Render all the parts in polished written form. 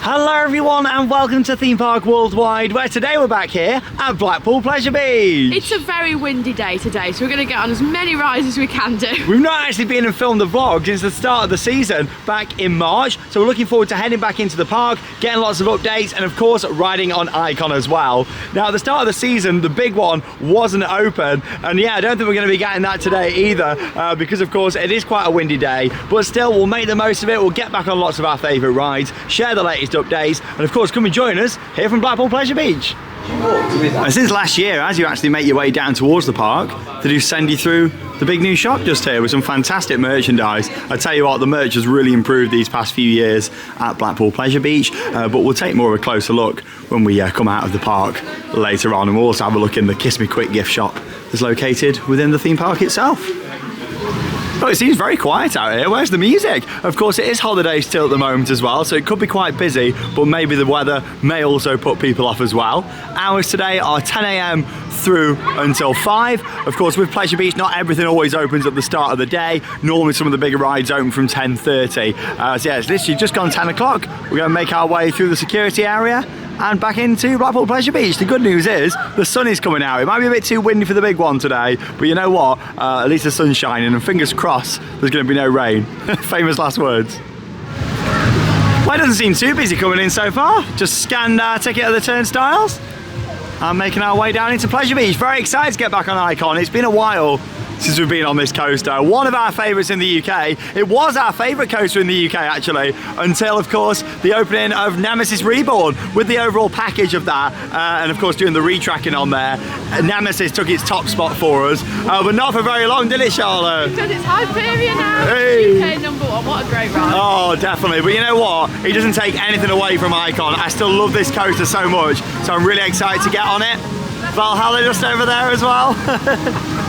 Hello everyone and welcome to Theme Park Worldwide, where today we're back here at Blackpool Pleasure Beach. It's a very windy day today, so we're going to get on as many rides as we can do. We've not actually been and filmed the vlog since the start of the season back in March, so we're looking forward to heading back into the park, getting lots of updates and of course riding on Icon as well. Now at the start of the season the big one wasn't open, and yeah, I don't think we're going to be getting that today either because of course it is quite a windy day, but still we'll make the most of it. We'll get back on lots of our favourite rides, share the latest updates, and of course come and join us here from Blackpool Pleasure Beach. And since last year, as you actually make your way down towards the park, they do send you through the big new shop just here with some fantastic merchandise. I tell you what, the merch has really improved these past few years at Blackpool Pleasure Beach, but we'll take more of a closer look when we come out of the park later on, and we'll also have a look in the Kiss Me Quick gift shop that's located within the theme park itself. Oh, it seems very quiet out here. Where's the music? Of course, it is holiday still at the moment as well, so it could be quite busy, but maybe the weather may also put people off as well. Hours today are 10 AM through until 5. Of course, with Pleasure Beach, not everything always opens at the start of the day. Normally, some of the bigger rides open from 10:30. So yeah, it's literally just gone 10 o'clock. We're going to make our way through the security area and back into Blackpool Pleasure Beach. The good news is the sun is coming out. It might be a bit too windy for the big one today, but you know what? At least the sun's shining, and fingers crossed there's going to be no rain. Famous last words. Well, it doesn't seem too busy coming in so far. Just scanned our ticket at the turnstiles and making our way down into Pleasure Beach. Very excited to get back on Icon. It's been a while since we've been on this coaster. One of our favourites in the UK. It was our favourite coaster in the UK actually, until of course the opening of Nemesis Reborn. With the overall package of that, and of course doing the retracking on there, Nemesis took its top spot for us, but not for very long, did it, Charlotte? Because it's Hyperion now. Hey. UK #1, what a great ride. Oh, definitely. But you know what? It doesn't take anything away from Icon. I still love this coaster so much, so I'm really excited to get on it. Valhalla just over there as well.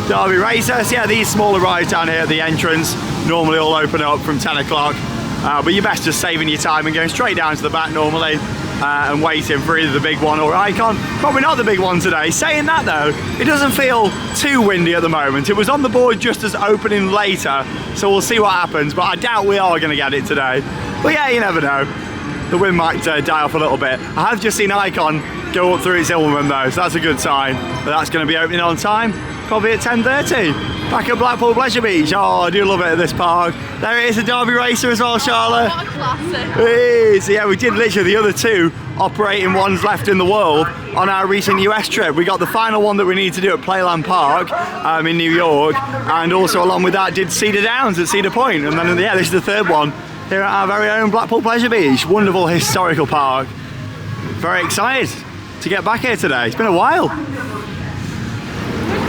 Derby Racers, yeah, these smaller rides down here at the entrance normally all open up from 10 o'clock, but you're best just saving your time and going straight down to the back normally and waiting for either the big one or Icon. Probably not the big one today. Saying that though, it doesn't feel too windy at the moment. It was on the board just as opening later, so we'll see what happens, but I doubt we are going to get it today. But yeah, you never know. The wind might die off a little bit. I have just seen Icon go up through its Hillman though, so that's a good sign. But that's going to be opening on time, probably at 10:30. Back at Blackpool Pleasure Beach. Oh, I do love it at this park. There it is, a Derby Racer as well, Charlotte. What a classic. Hey, so yeah, we did literally the other two operating ones left in the world on our recent US trip. We got the final one that we need to do at Playland Park in New York, and also along with that did Cedar Downs at Cedar Point, and then yeah, this is the third one here at our very own Blackpool Pleasure Beach. Wonderful historical park. Very excited to get back here today. It's been a while.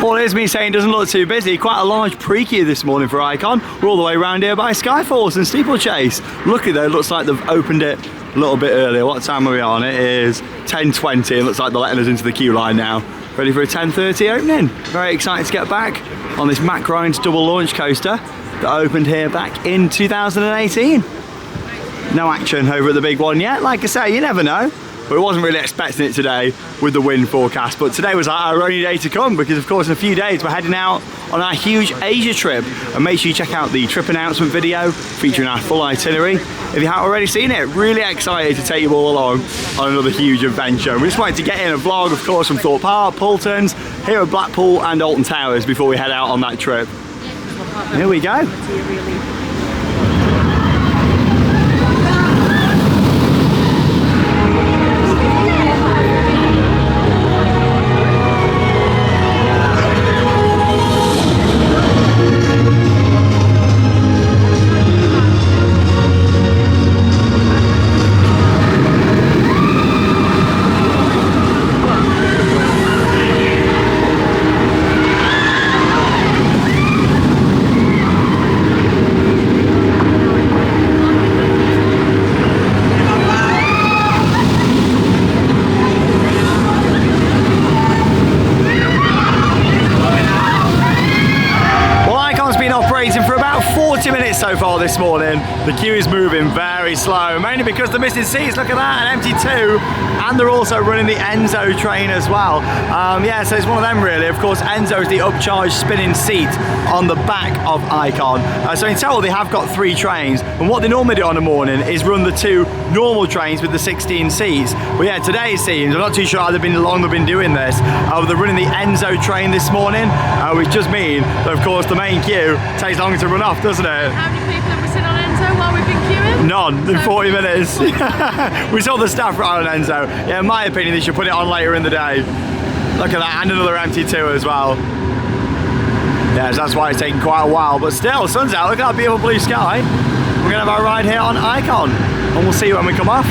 All it is me saying doesn't look too busy. Quite a large pre-queue this morning for Icon. We're all the way around here by Skyfalls and Steeplechase. Luckily though, it looks like they've opened it a little bit earlier. What time are we on? It is 10:20. It looks like they're letting us into the queue line now. Ready for a 10:30 opening. Very excited to get back on this Mack Ryan's double launch coaster that opened here back in 2018. No action over at the big one yet. Like I say, you never know. But I wasn't really expecting it today with the wind forecast, but today was our only day to come, because of course in a few days we're heading out on our huge Asia trip, and make sure you check out the trip announcement video featuring our full itinerary if you haven't already seen it. Really excited to take you all along on another huge adventure. We just wanted to get in a vlog of course from Thorpe Park, Poultons, here at Blackpool and Alton Towers before we head out on that trip. Here we go. So far this morning. the queue is moving very slow, mainly because they're missing seats. Look at that, an empty 2, and they're also running the Enzo train as well. Yeah, so it's one of them really. Of course, Enzo is the upcharged spinning seat on the back of Icon. So in total, they have got 3 trains, and what they normally do on a morning is run the 2 normal trains with the 16 seats. But yeah, today it seems, I'm not too sure how long they've been doing this, they're running the Enzo train this morning, which does mean that of course the main queue takes longer to run off, doesn't it? How many people have we seen on Enzo while we've been queuing? None, in 40 minutes. We saw the staff right on Enzo. Yeah, in my opinion, they should put it on later in the day. Look at that, and another empty 2 as well. Yes, that's why it's taking quite a while, but still, sun's out. Look at that beautiful blue sky. We're gonna have our ride here on Icon, and we'll see you when we come off.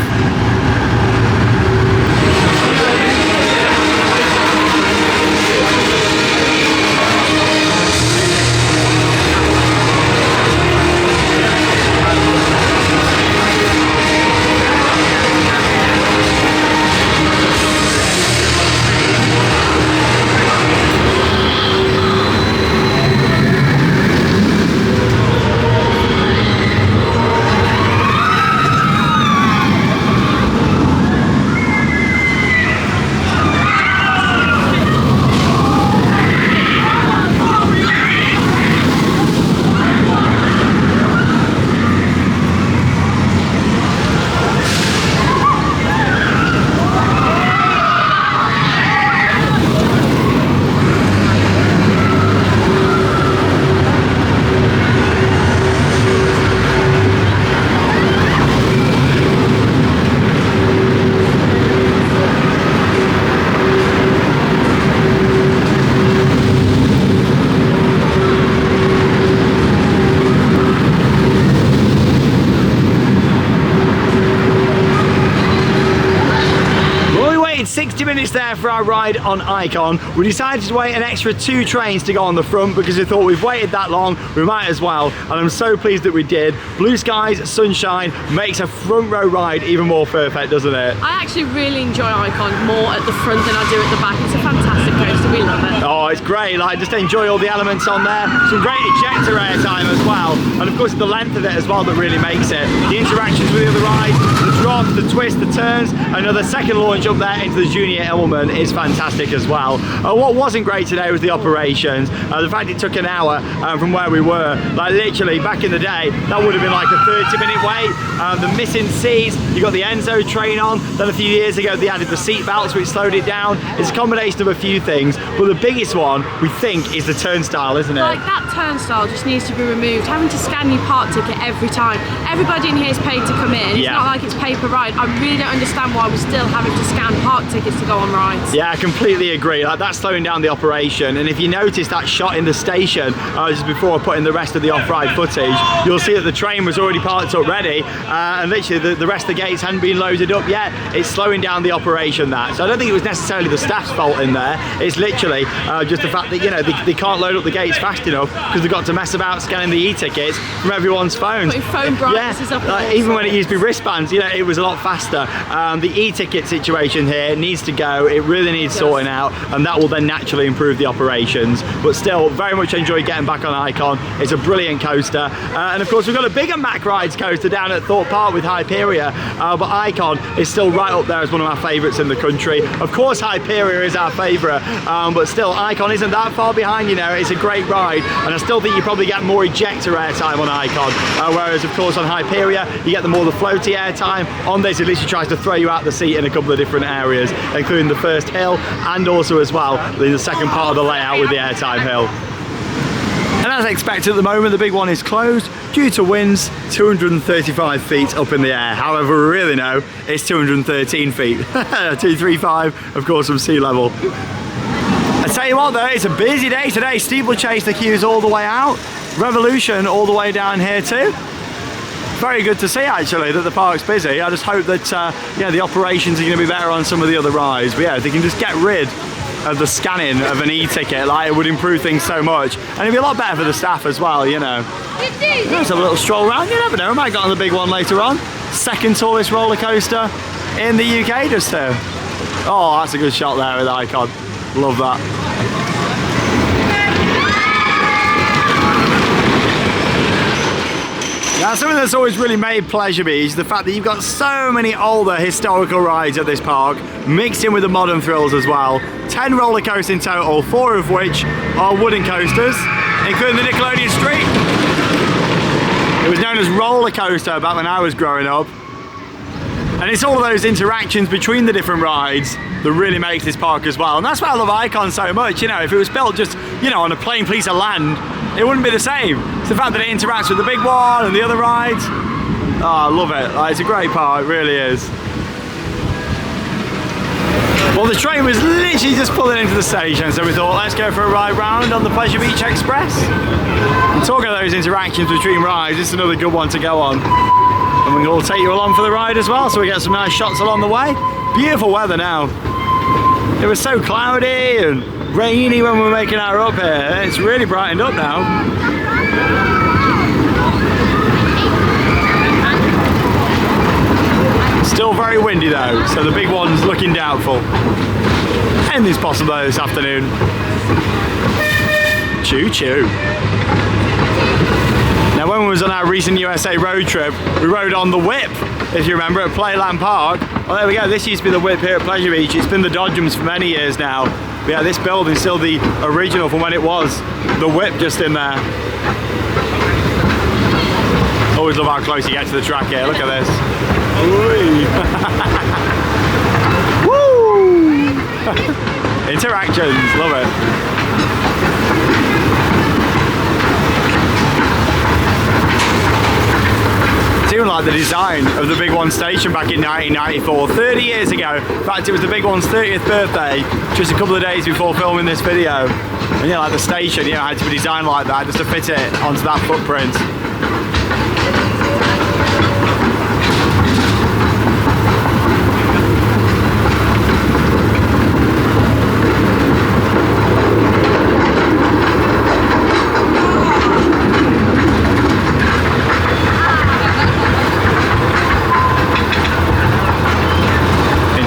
There for our ride on Icon. We decided to wait an extra 2 trains to go on the front because we thought we've waited that long, we might as well, and I'm so pleased that we did. Blue skies, sunshine makes a front row ride even more perfect, doesn't it? I actually really enjoy Icon more at the front than I do at the back. It's a fantastic coaster, we love it. Oh, it's great, like just enjoy all the elements on there. Some great ejector airtime as well, and of course the length of it as well that really makes it. The interactions with the other rides, the drops, the twists, the turns, another second launch up there into the Junior Element is fantastic as well. What wasn't great today was the operations. The fact it took an hour from where we were, like literally back in the day, that would have been like a 30-minute wait. The missing seats, you got the Enzo train on, then a few years ago they added the seat belts which slowed it down. It's a combination of a few things, but the biggest one we think is the turnstile, isn't it? Like that turnstile just needs to be removed. Having to scan your park ticket every time. Everybody in here is paid to come in. It's not like it's pay per ride. I really don't understand why we're still having to scan park tickets to go on rides. Yeah, I completely agree. Like that's slowing down the operation. And if you notice that shot in the station just before I put in the rest of the off-ride footage, you'll see that the train was already parked up ready, and literally the rest of the gates hadn't been loaded up yet. It's slowing down the operation, that. So I don't think it was necessarily the staff's fault in there. It's literally just the fact that, you know, they can't load up the gates fast enough because they've got to mess about scanning the e-tickets from everyone's phones. Putting phone brightnesses up. Even when it used to be wristbands, you know, it was a lot faster. The e-ticket situation here needs to go. It really needs sorting out, and that will then naturally improve the operations. But still, very much enjoy getting back on Icon. It's a brilliant coaster, and of course we've got a bigger Mack Rides coaster down at Thorpe Park with Hyperia, but Icon is still right up there as one of my favourites in the country. Of course Hyperia is our favourite, but still Icon isn't that far behind, you know. It's a great ride, and I still think you probably get more ejector airtime on Icon, whereas of course on Hyperia you get the more the floaty airtime. On this, at least he tries to throw you out the seat in a couple of different areas, including the first hill and also as well the second part of the layout with the airtime hill. And as expected at the moment, the big one is closed due to winds 235 feet up in the air. However, we really know it's 213 feet. 235, of course, from sea level. I tell you what though, it's a busy day today. Steeplechase, the queues all the way out. Revolution all the way down here too. Very good to see actually that the park's busy. I just hope that yeah, the operations are going to be better on some of the other rides. But yeah, if they can just get rid of the scanning of an e-ticket, like, it would improve things so much, and it'd be a lot better for the staff as well, you know. Let's have a little stroll around. You never know, I might get on the big one later on. Second tallest roller coaster in the UK just here. Oh, that's a good shot there with Icon. Love that. Now, something that's always really made Pleasure Beach is the fact that you've got so many older historical rides at this park, mixed in with the modern thrills as well. 10 roller coasters in total, 4 of which are wooden coasters, including the Nickelodeon Street. It was known as Roller Coaster back when I was growing up. And it's all of those interactions between the different rides that really makes this park as well. And that's why I love Icon so much. You know, if it was built just, you know, on a plain piece of land, it wouldn't be the same. It's the fact that it interacts with the big one and the other rides. Oh, I love it. Like, it's a great park, it really is. Well, the train was literally just pulling into the station, so we thought, let's go for a ride round on the Pleasure Beach Express. And talking of those interactions between rides, this is another good one to go on. And we'll take you along for the ride as well, so we get some nice shots along the way. Beautiful weather now. It was so cloudy and rainy when we were making our up here. It's really brightened up now. Still very windy though, so the big one's looking doubtful. And it's possible this afternoon. Choo choo. Now, when we was on our recent USA road trip, we rode on the Whip, if you remember, at Playland Park. Well, there we go, this used to be the Whip here at Pleasure Beach. It's been the Dodgems for many years now. But yeah, this building's still the original from when it was the Whip just in there. Always love how close you get to the track here, look at this. Woo! Interactions, love it. It's even like the design of the Big One station back in 1994, 30 years ago. In fact, it was the Big One's 30th birthday, just a couple of days before filming this video. And yeah, like the station, you know, had to be designed like that just to fit it onto that footprint.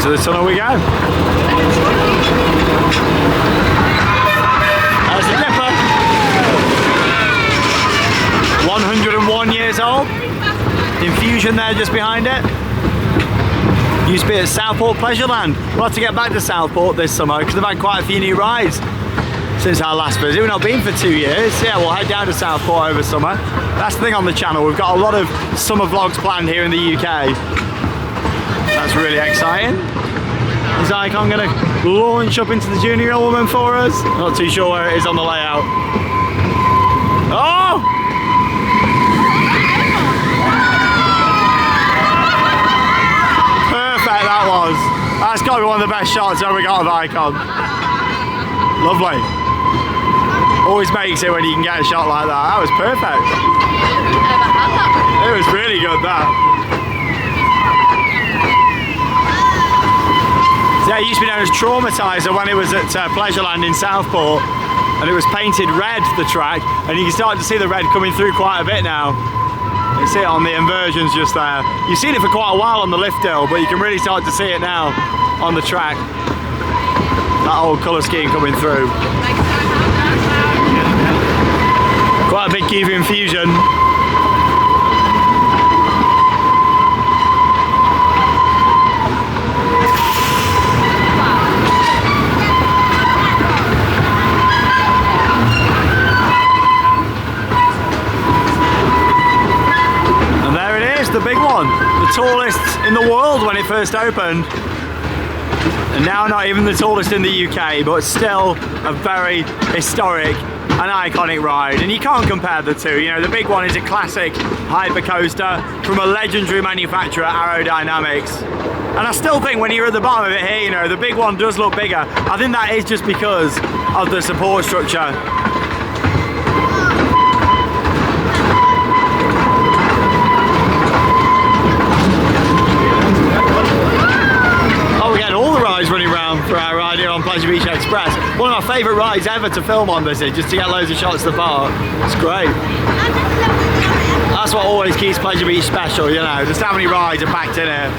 The tunnel we go. There's the Dipper. 101 years old. Infusion there just behind it. Used to be at Southport Pleasureland. We'll have to get back to Southport this summer because they've had quite a few new rides since our last visit. We've not been for 2 years. Yeah, we'll head down to Southport over summer. That's the thing on the channel. We've got a lot of summer vlogs planned here in the UK. That's really exciting. Is Icon going to launch up into the Junior Element for us? Not too sure where it is on the layout. Oh! Perfect that was. That's got to be one of the best shots ever got of Icon. Lovely. Always makes it when you can get a shot like that. That was perfect. It was really good, that. Yeah, it used to be known as Traumatizer when it was at Pleasureland in Southport, and it was painted red, the track, and you can start to see the red coming through quite a bit now. You see it on the inversions just there. You've seen it for quite a while on the lift hill, but you can really start to see it now on the track. That old colour scheme coming through. Quite a big cube infusion. The big one, the tallest in the world when it first opened, and now not even the tallest in the UK, but still a very historic and iconic ride, and you can't compare the two. You know, the big one is a classic hypercoaster from a legendary manufacturer, Aerodynamics, and I still think when you're at the bottom of it here, you know, the big one does look bigger. I think that is just because of the support structure. Running around for our ride here on Pleasure Beach Express. One of my favourite rides ever to film on this is just to get loads of shots of the park. It's great. That's what always keeps Pleasure Beach special, you know, just how many rides are packed in here.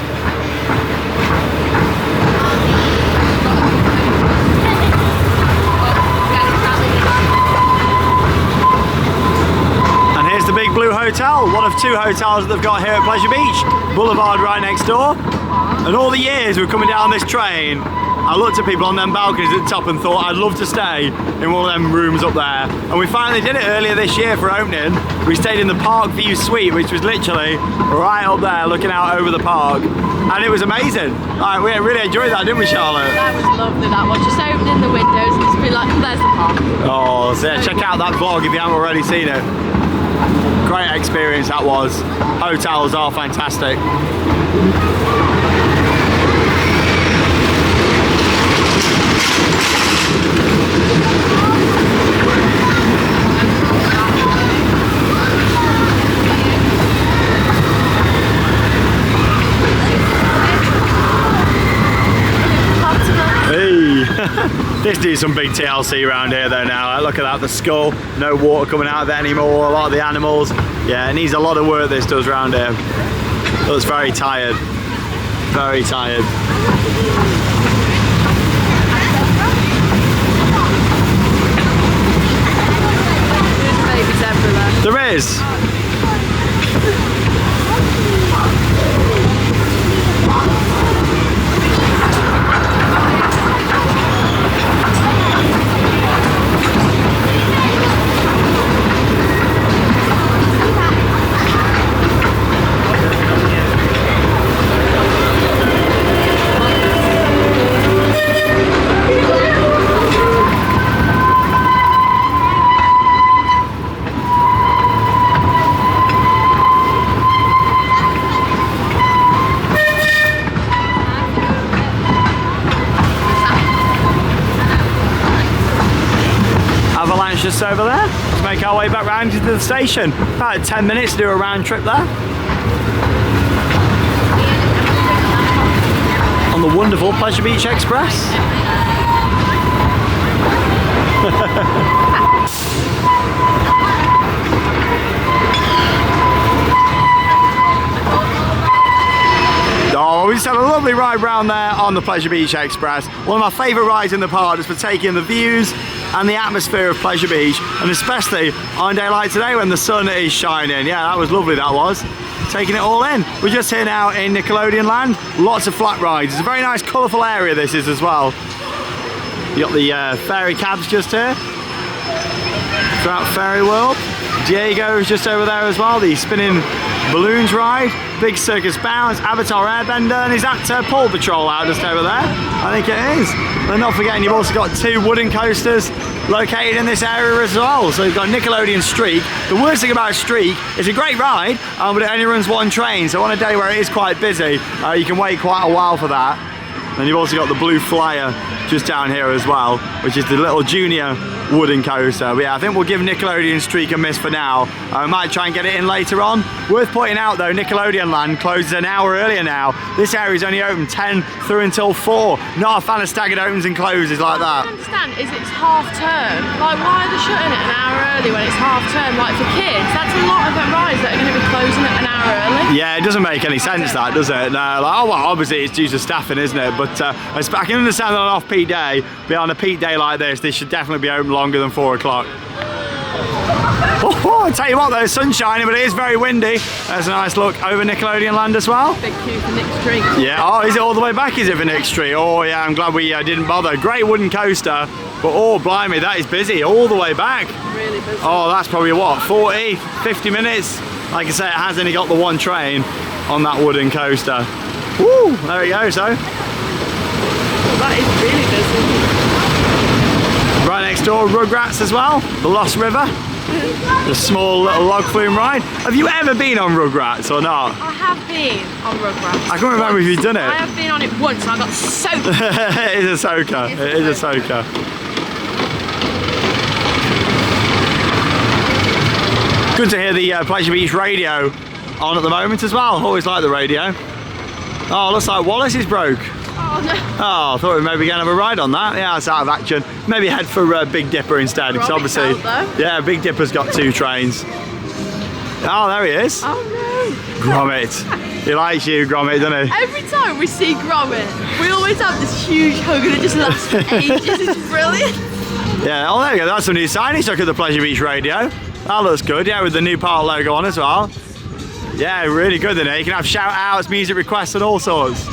And here's the big blue hotel, one of 2 hotels that they've got here at Pleasure Beach. Boulevard right next door. And all the years we're coming down this train, I looked at people on them balconies at the top and thought I'd love to stay in one of them rooms up there. And we finally did it earlier this year for opening. We stayed in the Park View Suite, which was literally right up there looking out over the park. And it was amazing. We really enjoyed that, didn't we, Charlotte? That was lovely, that one. Just opening the windows and just be like, there's the park. Oh, so yeah, check out that vlog if you haven't already seen it. Great experience that was. Hotels are fantastic. This needs some big TLC around here though now. Look at that, the skull, no water coming out of it anymore, a lot of the animals. Yeah, it needs a lot of work this does around here. Looks very tired, very tired. There's babies everywhere. There is. Just over there. Let's make our way back round to the station. About 10 minutes to do a round trip there. On the wonderful Pleasure Beach Express. Oh, we just had a lovely ride round there on the Pleasure Beach Express. One of my favourite rides in the park is for taking the views and the atmosphere of Pleasure Beach, and especially on a day like today when the sun is shining. Yeah, that was lovely, that was. Taking it all in. We're just here now in Nickelodeon Land. Lots of flat rides. It's a very nice colourful area this is as well. You got the ferry cabs just here throughout Fairy World. Diego's just over there as well, the spinning balloons ride, Big Circus Bounce, Avatar Airbender, and is that Paw Patrol out just over there? I think it is. And not forgetting you've also got 2 wooden coasters located in this area as well. So you've got Nickelodeon Streak. The worst thing about Streak, it's a great ride, but it only runs 1 train. So on a day where it is quite busy, you can wait quite a while for that. And you've also got the Blue Flyer just down here as well, which is the little junior wooden coaster. But yeah, I think we'll give Nickelodeon Streak a miss for now. I might try and get it in later on. Worth pointing out though, Nickelodeon Land closes an hour earlier now. This area is only open 10 through until 4. Not a fan of staggered opens and closes like that. What I don't understand is it's half term. Like, why are they shutting it an hour early when it's half term? Like, for kids, that's a lot of them rides that are going to be closing it an hour early. Yeah, it doesn't make any sense that, does it? No, like, oh well, obviously it's due to staffing, isn't it? But I can understand on an off-peak day, but on a peak day like this should definitely be open longer than 4 o'clock. Oh, I tell you what, though, the sun's shining, but it is very windy. There's a nice look over Nickelodeon Land as well. Big queue for Nick Street. Yeah, oh, is it all the way back, is it, for Nick Street? Oh, yeah, I'm glad we didn't bother. Great wooden coaster, but oh, blimey, that is busy all the way back. Really busy. Oh, that's probably, what, 40, 50 minutes? Like I say, it has only got the 1 train on that wooden coaster. Woo, there we go, so. Well, that is really busy. Right next door, Rugrats as well, the Lost River. The small little log flume ride. Have you ever been on Rugrats or not? I have been on Rugrats. I can't remember if you've done it. I have been on it once and I got soaked. It is a soaker. It is a soaker. Good to hear the Pleasure Beach radio on at the moment as well. Always like the radio. Oh, looks like Wallace is broke. Oh no. Oh, I thought we were maybe going to have a ride on that. Yeah, it's out of action. Maybe head for Big Dipper instead, because obviously, yeah, Big Dipper's got 2 trains. Oh, there he is. Oh no. Gromit. He likes you, Gromit, doesn't he? Every time we see Gromit, we always have this huge hug and it just lasts for ages. It's brilliant. Yeah, oh there you go. That's some new signage. Look at the Pleasure Beach radio. That looks good, yeah, with the new park logo on as well. Yeah, really good in it. You can have shout outs, music requests and all sorts.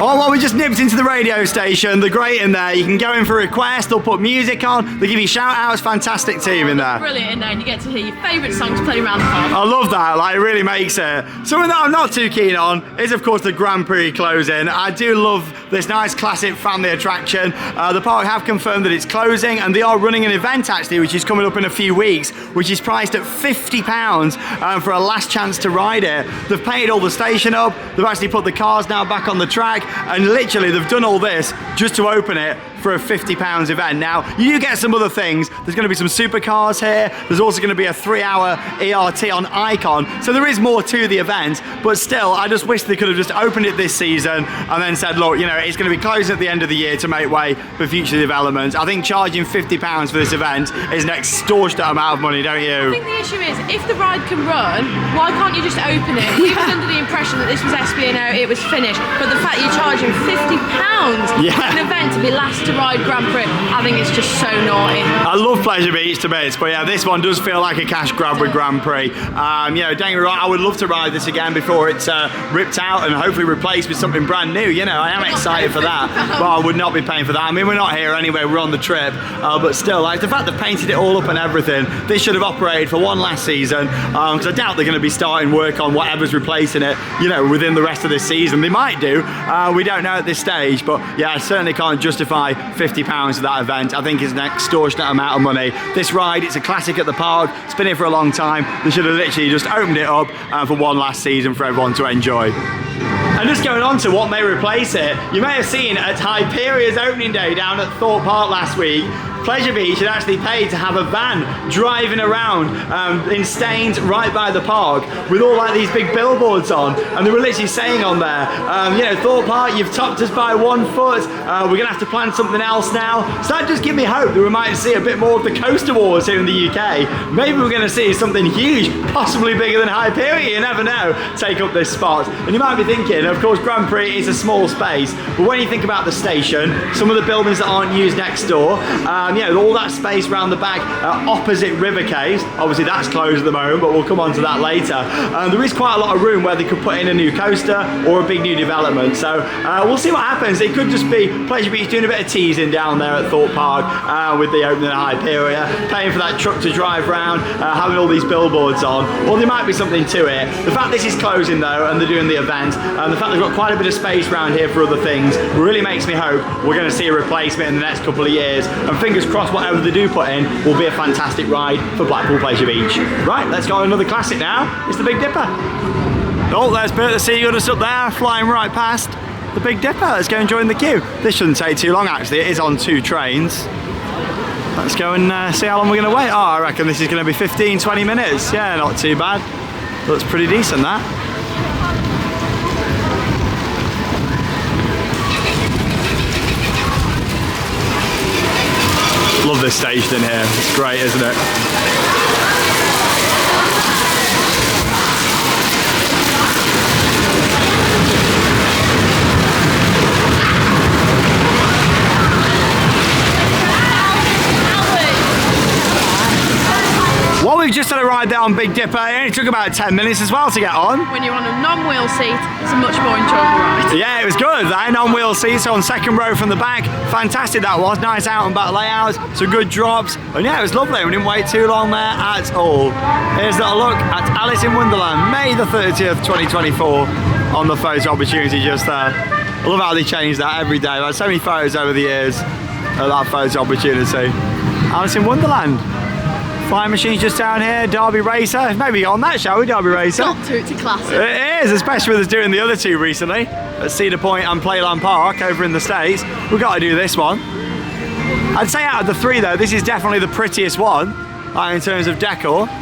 Oh, well, we just nipped into the radio station. They're great in there. You can go in for a request, they'll put music on, they give you shout outs, fantastic team in there. Brilliant in there, and you get to hear your favourite songs played around the park. I love that, like it really makes it. Something that I'm not too keen on is of course the Grand Prix closing. I do love this nice classic family attraction. The park have confirmed that it's closing, and they are running an event actually which is coming up in a few weeks, which is priced at £50 for a last chance to ride it. They've painted all the station up, they've actually put the cars now back on the track, and literally they've done all this just to open it for a £50 event. Now, you do get some other things. There's going to be some supercars here. There's also going to be a 3-hour ERT on Icon. So there is more to the event, but still, I just wish they could have just opened it this season and then said, look, you know, it's going to be closing at the end of the year to make way for future developments. I think charging £50 for this event is an extortionate amount of money, don't you? I think the issue is, if the ride can run, why can't you just open it? We was under the impression that this was SB&O, it was finished, but the fact you're charging £50 for an event to be last to ride Grand Prix, I think it's just so naughty. I love Pleasure Beach to bits, but yeah, this one does feel like a cash grab with Grand Prix. You know, don't get me wrong, I would love to ride this again before it's ripped out and hopefully replaced with something brand new. You know, I am excited for that, but I would not be paying for that. I mean, we're not here anyway, we're on the trip, but still, like the fact they've painted it all up and everything, this should have operated for one last season, because I doubt they're going to be starting work on whatever's replacing it, you know, within the rest of this season. They might do, we don't know at this stage, but yeah, I certainly can't justify £50 for that event. I think it's an extortionate amount of money. This ride, it's a classic at the park, it's been here for a long time. They should have literally just opened it up for one last season for everyone to enjoy. And just going on to what may replace it, you may have seen at Hyperia's opening day down at Thorpe Park last week, Pleasure Beach had actually paid to have a van driving around in Staines right by the park with all like these big billboards on, and they were literally saying on there, you know, Thorpe Park, you've topped us by 1 foot, we're gonna have to plan something else now. So that just gives me hope that we might see a bit more of the coaster wars here in the UK. Maybe we're gonna see something huge, possibly bigger than Hyperia, you never know, take up this spot. And you might be thinking, of course, Grand Prix is a small space, but when you think about the station, some of the buildings that aren't used next door, you know, all that space around the back opposite River Caves, obviously that's closed at the moment, but we'll come on to that later. There is quite a lot of room where they could put in a new coaster or a big new development, so we'll see what happens. It could just be Pleasure Beach doing a bit of teasing down there at Thorpe Park with the opening of Hyperia, paying for that truck to drive round, having all these billboards on, or there might be something to it. The fact this is closing though, and they're doing the event, and the fact they've got quite a bit of space around here for other things, really makes me hope we're going to see a replacement in the next couple of years, and fingers crossed whatever they do put in will be a fantastic ride for Blackpool Pleasure Beach. Right, let's go on another classic now. It's the Big Dipper. Oh, there's Bert the Seagoodus up there, flying right past the Big Dipper. Let's go and join the queue. This shouldn't take too long actually, it is on 2 trains. Let's go and see how long we're going to wait. Oh, I reckon this is going to be 15-20 minutes. Yeah, not too bad. Looks pretty decent that. Love this station in here, it's great, isn't it? Well, we've just had a ride there on Big Dipper. It only took about 10 minutes as well to get on. When you're on a non-wheel seat, it's a much more enjoyable ride. Yeah, it was good. That non-wheel seat, so on second row from the back. Fantastic that was. Nice out and back layout, some good drops. And yeah, it was lovely. We didn't wait too long there at all. Here's a look at Alice in Wonderland, May the 30th, 2024, on the photo opportunity just there. I love how they change that every day. I've had so many photos over the years of that photo opportunity. Alice in Wonderland. Flying machines just down here, Derby Racer. Maybe on that, shall we, Derby Racer? Got to, it's a classic. It is, especially with us doing the other two recently at Cedar Point and Playland Park over in the States. We've got to do this one. I'd say out of the 3 though, this is definitely the prettiest one in terms of decor. They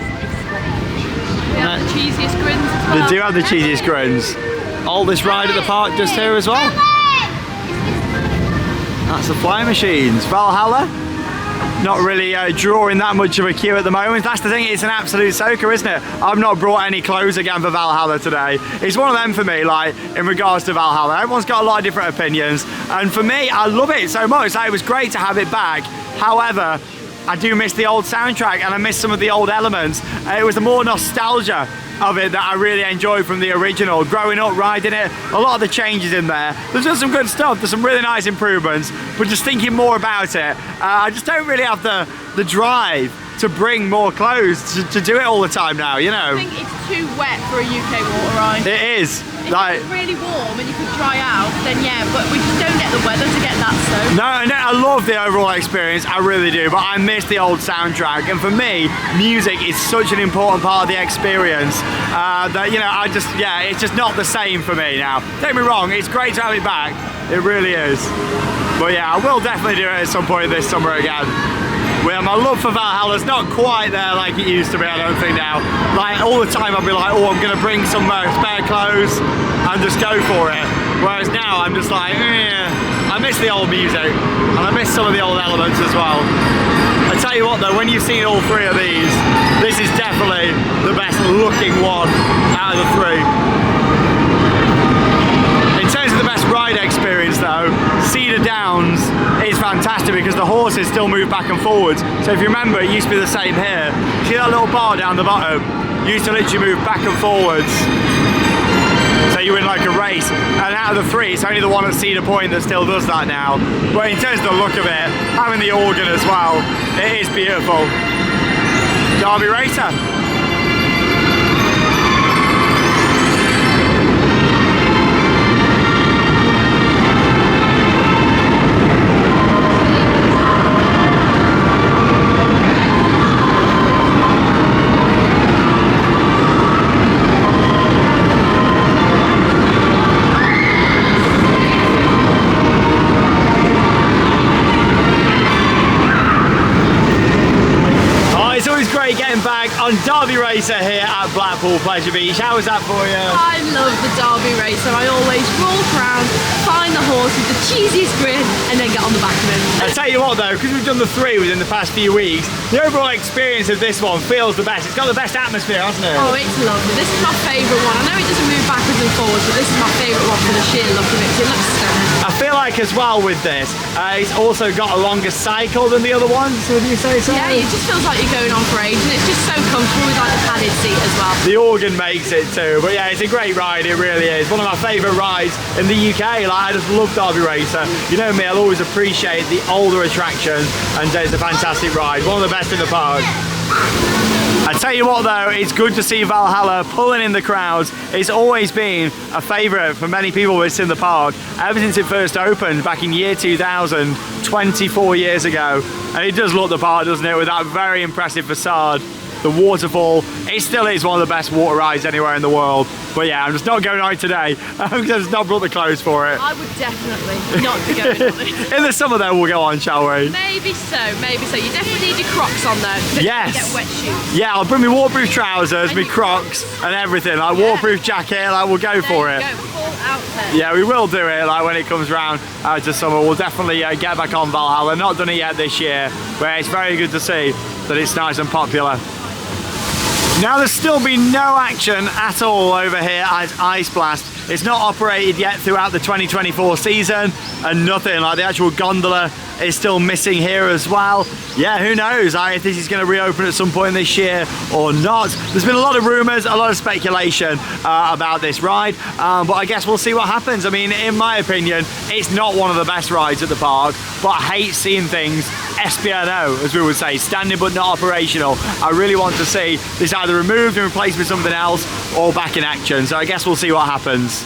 have the cheesiest grins as well. They do have the cheesiest grins. Oldest ride at the park just here as well. That's the flying machines. Valhalla. Not really drawing that much of a queue at the moment. That's the thing, it's an absolute soaker, isn't it? I've not brought any clothes again for Valhalla today. It's one of them for me, like, in regards to Valhalla. Everyone's got a lot of different opinions. And for me, I love it so much. Like, it was great to have it back. However, I do miss the old soundtrack and I miss some of the old elements. It was the more nostalgia of it that I really enjoyed from the original. Growing up, riding it, a lot of the changes in there. There's just some good stuff, there's some really nice improvements, but just thinking more about it, I just don't really have the drive to bring more clothes to do it all the time now, you know. I think it's too wet for a UK water ride. It is. If it was really warm and you could dry out, then yeah, but we just don't get the weather to get that soaked. No, I love the overall experience, I really do, but I miss the old soundtrack, and for me, music is such an important part of the experience that, you know, it's just not the same for me now. Don't get me wrong, it's great to have it back, it really is. But yeah, I will definitely do it at some point this summer again. Well, my love for Valhalla's not quite there like it used to be, I don't think now. Like, all the time I'll be like, oh, I'm gonna bring some spare clothes and just go for it. Whereas now I'm just like, I miss the old music and I miss some of the old elements as well. I tell you what though, when you've seen all three of these, this is definitely the best looking one out of the three. In terms of the best ride experience though, Cedar Downs is fantastic because the horses still move back and forwards. So if you remember, it used to be the same here. See that little bar down the bottom? You used to literally move back and forwards. So you win like a race. And out of the three, it's only the one at Cedar Point that still does that now. But in terms of the look of it, having the organ as well, it is beautiful. Derby Racer. Getting back on Derby Racer here at Blackpool Pleasure Beach. How was that for you? I love the Derby Racer. I always walk around, find the horse with the cheesiest grin and then get on the back of him. I tell you what though, because we've done the three within the past few weeks, the overall experience of this one feels the best. It's got the best atmosphere, hasn't it? Oh, it's lovely. This is my favourite one. I know it doesn't move backwards and forwards, but this is my favourite one for the sheer look of it. It looks stunning. I feel like as well with this, it's also got a longer cycle than the other ones, would you say so? Yeah, it just feels like you're going on for ages and it's just so comfortable with like the padded seat as well. The organ makes it too, but yeah, it's a great ride, it really is. One of my favourite rides in the UK, like I just love Derby Racer. You know me, I'll always appreciate the older attractions and it's a fantastic ride, one of the best in the park. I tell you what though, it's good to see Valhalla pulling in the crowds. It's always been a favourite for many people visiting the park ever since it first opened back in year 2000, 24 years ago. And it does look the part, doesn't it, with that very impressive facade. The waterfall, it still is one of the best water rides anywhere in the world. But yeah, I'm just not going on it today. I've just not brought the clothes for it. I would definitely not be going on it. In the summer though, we'll go on, shall we? Maybe so, maybe so. You definitely need your Crocs on though. Yes. You get wet shoes. Yeah, I'll bring my waterproof trousers, my Crocs and everything. Like waterproof jacket, like we'll go for it. Go full outfit. Yeah, we will do it like when it comes round to summer. We'll definitely get back on Valhalla. Not done it yet this year, but it's very good to see that it's nice and popular. Now there's still been no action at all over here at Ice Blast. It's not operated yet throughout the 2024 season and nothing, like the actual gondola is still missing here as well. Yeah, who knows if this is going to reopen at some point this year or not. There's been a lot of rumours, a lot of speculation about this ride, but I guess we'll see what happens. I mean, in my opinion, it's not one of the best rides at the park, but I hate seeing things SPNO, as we would say, standing but not operational. I really want to see this either removed and replaced with something else or back in action, so I guess we'll see what happens.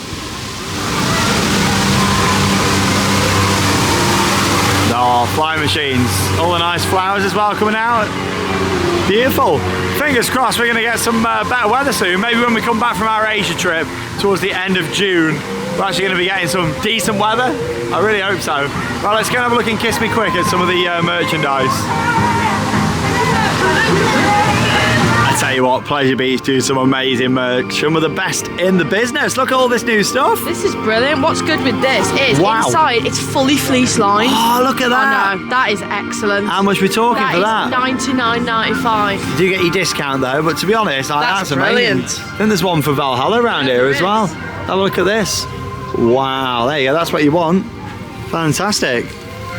Oh, flying machines. All the nice flowers as well coming out. Beautiful. Fingers crossed we're going to get some better weather soon. Maybe when we come back from our Asia trip towards the end of June, we're actually going to be getting some decent weather. I really hope so. Well, let's go and have a look and Kiss Me Quick at some of the merchandise. I tell you what, Pleasure Beach do some amazing merch. Some of the best in the business. Look at all this new stuff. This is brilliant. What's good with this is inside it's fully fleece lined. Oh, look at that. I know, that is excellent. How much are we talking for that? $99.95. You do get your discount though, but to be honest, that's amazing. Brilliant. Then there's one for Valhalla around here as well. Have a look at this. Wow, there you go, that's what you want. Fantastic.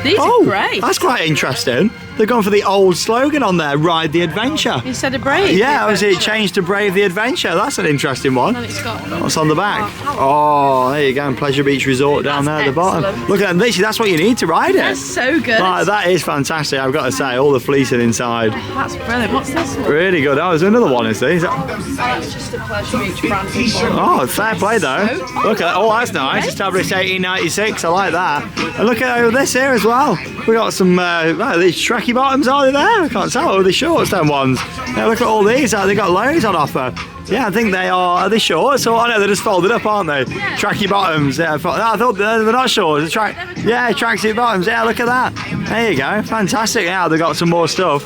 These are great. That's quite interesting. They've gone for the old slogan on there, Ride the Adventure. Instead of Brave. Yeah, obviously it changed to Brave the Adventure. That's an interesting one. And it's got What's on the back? Oh, there you go, and Pleasure Beach Resort down there at the bottom. Look at that, literally that's what you need to ride it. That's so good. That is fantastic, I've got to say, all the fleecing inside. That's brilliant. What's this one? Really good. Oh, there's another one, is there? That's just a Pleasure Beach brand. Oh, fair play though. Look at that. Oh, that's nice. Established 1896. I like that. And look at this here as well. We got some these Trekkie bottoms, are they there? I can't tell. Oh, the shorts, them ones. Yeah, look at all these. They got loads on offer. Yeah, I think they are they shorts? Or, oh no, they're just folded up, aren't they? Yeah. Trekkie bottoms. Yeah, I thought they're not shorts. Tracksuit bottoms. Yeah, look at that. There you go. Fantastic. Yeah, they've got some more stuff.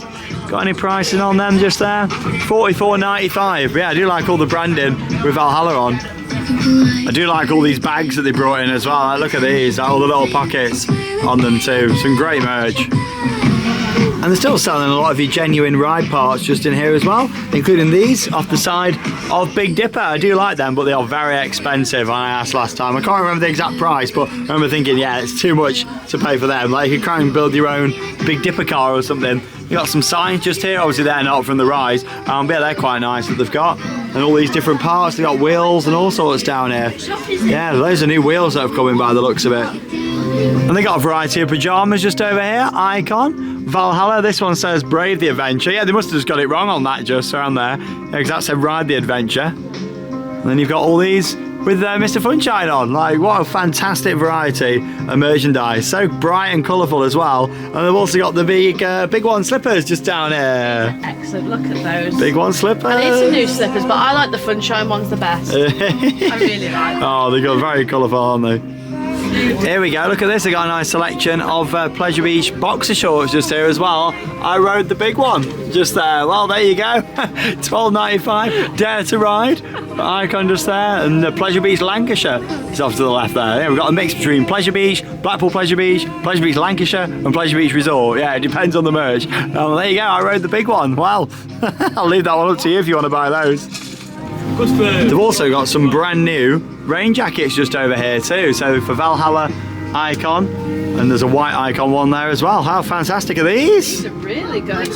Got any pricing on them just there? $44.95. Yeah, I do like all the branding with Valhalla on. I do like all these bags that they brought in as well. Like, look at these, like, all the little pockets on them too. Some great merch. And they're still selling a lot of your genuine ride parts just in here as well, including these off the side of Big Dipper. I do like them, but they are very expensive. I asked last time. I can't remember the exact price, but I remember thinking, yeah, it's too much to pay for them. Like, you could try and build your own Big Dipper car or something. You got some signs just here. Obviously, they're not from the rise. But yeah, they're quite nice that they've got. And all these different parts. They've got wheels and all sorts down here. Yeah, those are new wheels that have come in by the looks of it. And they got a variety of pyjamas just over here. Icon, Valhalla. This one says Brave the Adventure. Yeah, they must have just got it wrong on that just around there. Yeah, because that said Ride the Adventure. And then you've got all these with Mr. Funshine on. Like, what a fantastic variety of merchandise. So bright and colourful as well. And they've also got the big one slippers just down here. Excellent, look at those. Big one slippers. I need some new slippers, but I like the Funshine ones the best. I really like them. Oh, they got very colourful, aren't they? Here we go, look at this. They got a nice selection of Pleasure Beach boxer shorts just here as well. I rode the big one just there. Well, there you go. $12.95. Dare to Ride. Icon just there. And the Pleasure Beach Lancashire is off to the left there. Yeah, we've got a mix between Pleasure Beach, Blackpool Pleasure Beach Lancashire, and Pleasure Beach Resort. Yeah, it depends on the merch. There you go. I rode the big one. Well, I'll leave that one up to you if you want to buy those. They've also got some brand new rain jackets just over here too. So for Valhalla, Icon, and there's a white Icon one there as well. How fantastic are these? These are really good.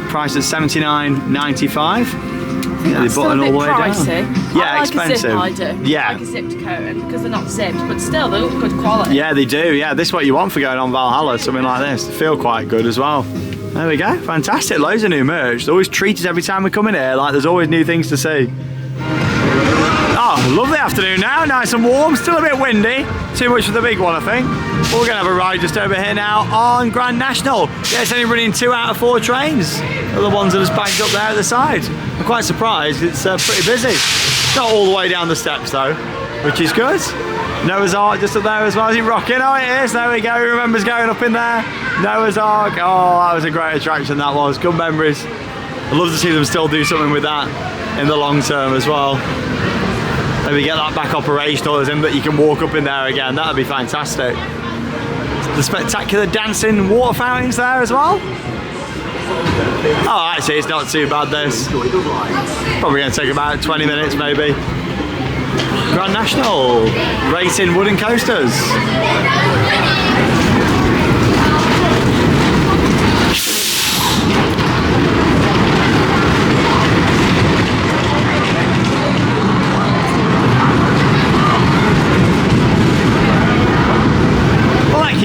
Priced at $79.95. Yeah, they button all the way pricey. down. Yeah, like expensive. A zip, I do. Yeah, like a zipped coat, and because they're not zipped, but still they look good quality. Yeah, they do. Yeah, this is what you want for going on Valhalla. Something like this. They feel quite good as well. There we go. Fantastic. Loads of new merch. They always treat us every time we come in here. Like, there's always new things to see. Oh, lovely afternoon now, nice and warm, still a bit windy, too much for the big one I think. But we're going to have a ride just over here now on Grand National. Yeah, it's only running 2 out of 4 trains. They're the ones that are backed up there at the side. I'm quite surprised, it's pretty busy. Not all the way down the steps though, which is good. Noah's Ark just up there as well. Is it rocking? Oh, it is. There we go. Who remembers going up in there? Noah's Ark. Oh, that was a great attraction, that was. Good memories. I'd love to see them still do something with that in the long term as well. Maybe get that back operational, as in that you can walk up in there again. That would be fantastic. The spectacular dancing water fountains there as well. Oh, actually, it's not too bad, this. Probably going to take about 20 minutes, maybe. Grand National, racing wooden coasters.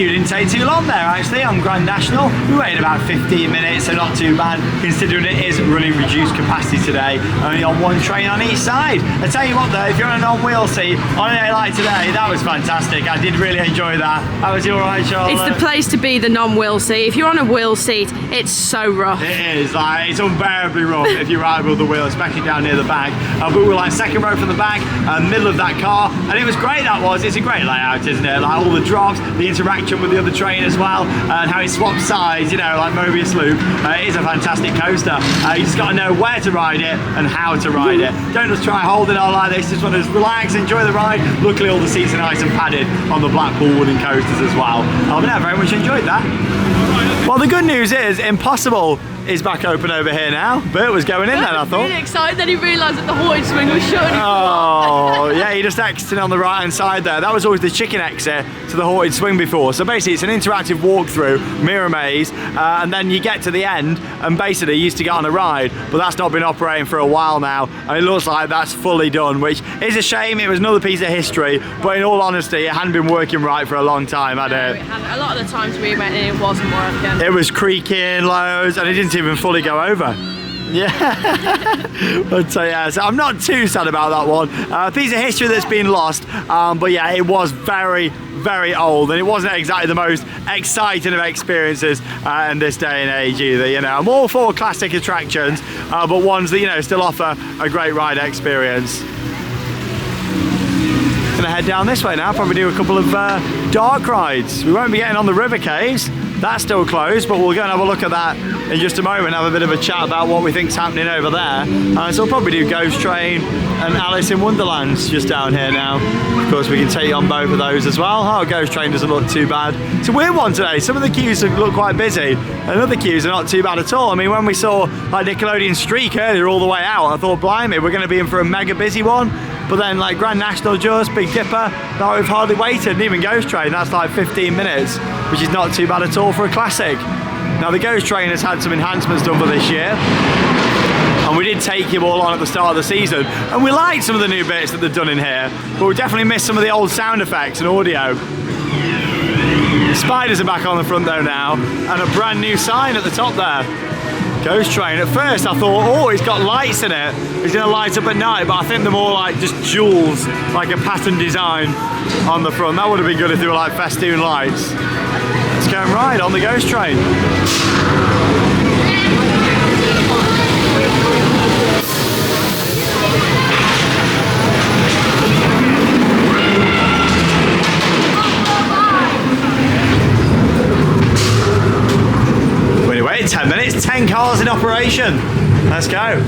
Didn't take too long there actually on Grand National. We waited about 15 minutes, so not too bad considering it is running reduced capacity today, only on 1 train on each side. I tell you what though, if you're on a non-wheel seat on a day like today, that was fantastic. I did really enjoy that. How was you alright, Charlotte? It's the place to be, the non-wheel seat. If you're on a wheel seat, it's so rough. It is, like, it's unbearably rough if you ride with the wheel, especially down near the back. But we were like second row from the back, middle of that car, and it was great. That was. It's a great layout, isn't it? Like all the drops, the interaction with the other train as well, and how it swaps sides, you know, like Mobius Loop. It is a fantastic coaster. You just got to know where to ride it and how to ride it. Don't just try holding on like this, just want to relax, enjoy the ride. Luckily all the seats are nice and padded on the Blackpool wooden coasters as well. But I very much enjoyed that. Well, the good news is Impossible is back open over here now. Bert was going in then, I thought. Really excited, then he realised that the haunted swing was shut. Oh, yeah, he just exited on the right-hand side there. That was always the chicken exit to the haunted swing before. So basically, it's an interactive walkthrough, mirror maze, and then you get to the end, and basically you used to get on a ride, but that's not been operating for a while now, and it looks like that's fully done, which is a shame. It was another piece of history, but in all honesty, it hadn't been working right for a long time, had it? A lot of the times we went in, it wasn't working. It was creaking loads, and it didn't even fully go over. Yeah, but yeah, so I'm not too sad about that one. Piece of history that's been lost, but yeah, it was very, very old, and it wasn't exactly the most exciting of experiences in this day and age either. You know, I'm all for classic attractions, but ones that, you know, still offer a great ride experience. Gonna head down this way now, probably do a couple of dark rides. We won't be getting on the river caves. That's still closed, but we'll go and have a look at that in just a moment, have a bit of a chat about what we think's happening over there. So we'll probably do Ghost Train and Alice in Wonderland's just down here now. Of course, we can take you on both of those as well. Oh, Ghost Train doesn't look too bad. It's a weird one today. Some of the queues look quite busy, and other queues are not too bad at all. I mean, when we saw like Nickelodeon Streak earlier all the way out, I thought, blimey, we're going to be in for a mega busy one. But then like Grand National Just, Big Dipper, no, we've hardly waited, and even Ghost Train, that's like 15 minutes, which is not too bad at all for a classic. Now the Ghost Train has had some enhancements done for this year, and we did take you all on at the start of the season, and we liked some of the new bits that they've done in here, but we definitely missed some of the old sound effects and audio. Spiders are back on the front though now, and a brand new sign at the top there. Ghost Train. At first I thought, oh, it's got lights in it, it's going to light up at night, but I think they're more like just jewels, like a pattern design on the front. That would have been good if they were like festoon lights. Let's go and ride on the Ghost Train. Wait 10 minutes, 10 cars in operation. Let's go.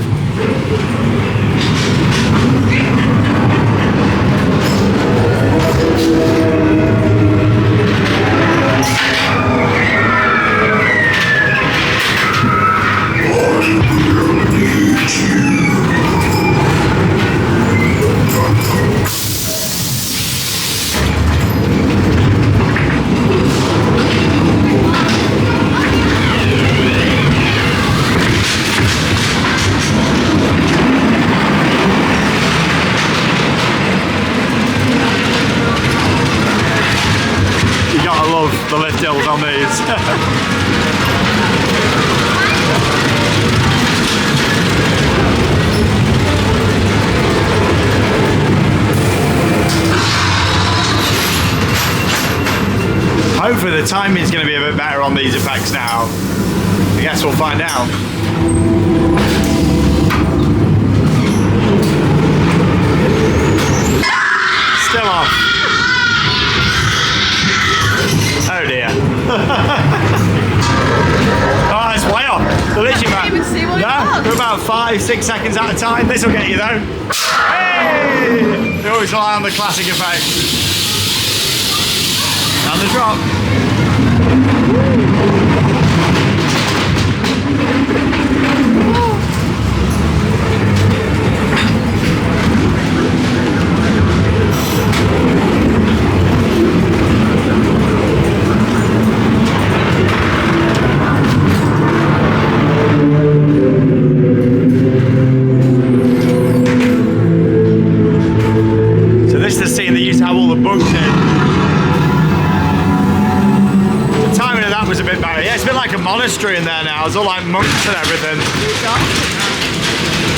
The lift hills on these. Hopefully the timing's going to be a bit better on these effects now. I guess we'll find out. Still off. Oh dear. Oh, it's way off. They're literally about, even see what it was. We're about 5-6 seconds at a time. This will get you though. Hey! They always rely on the classic effect. And the drop. Monastery in there now, it's all like monks and everything.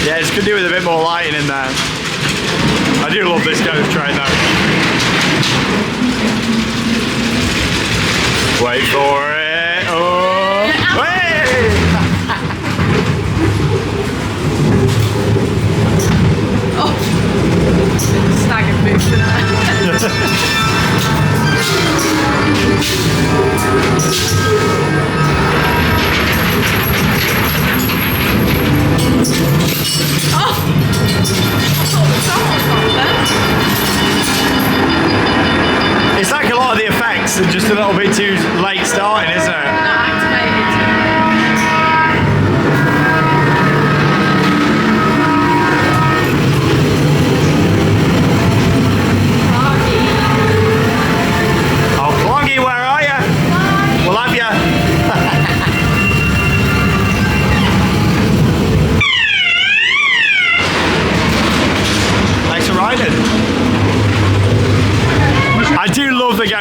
Yeah, just could do with a bit more lighting in there. I do love this Ghost Train though. Wait for it. Oh, hey! Oh, staggered moves in there. It's like a lot of the effects are just a little bit too late starting, isn't it? Not activated.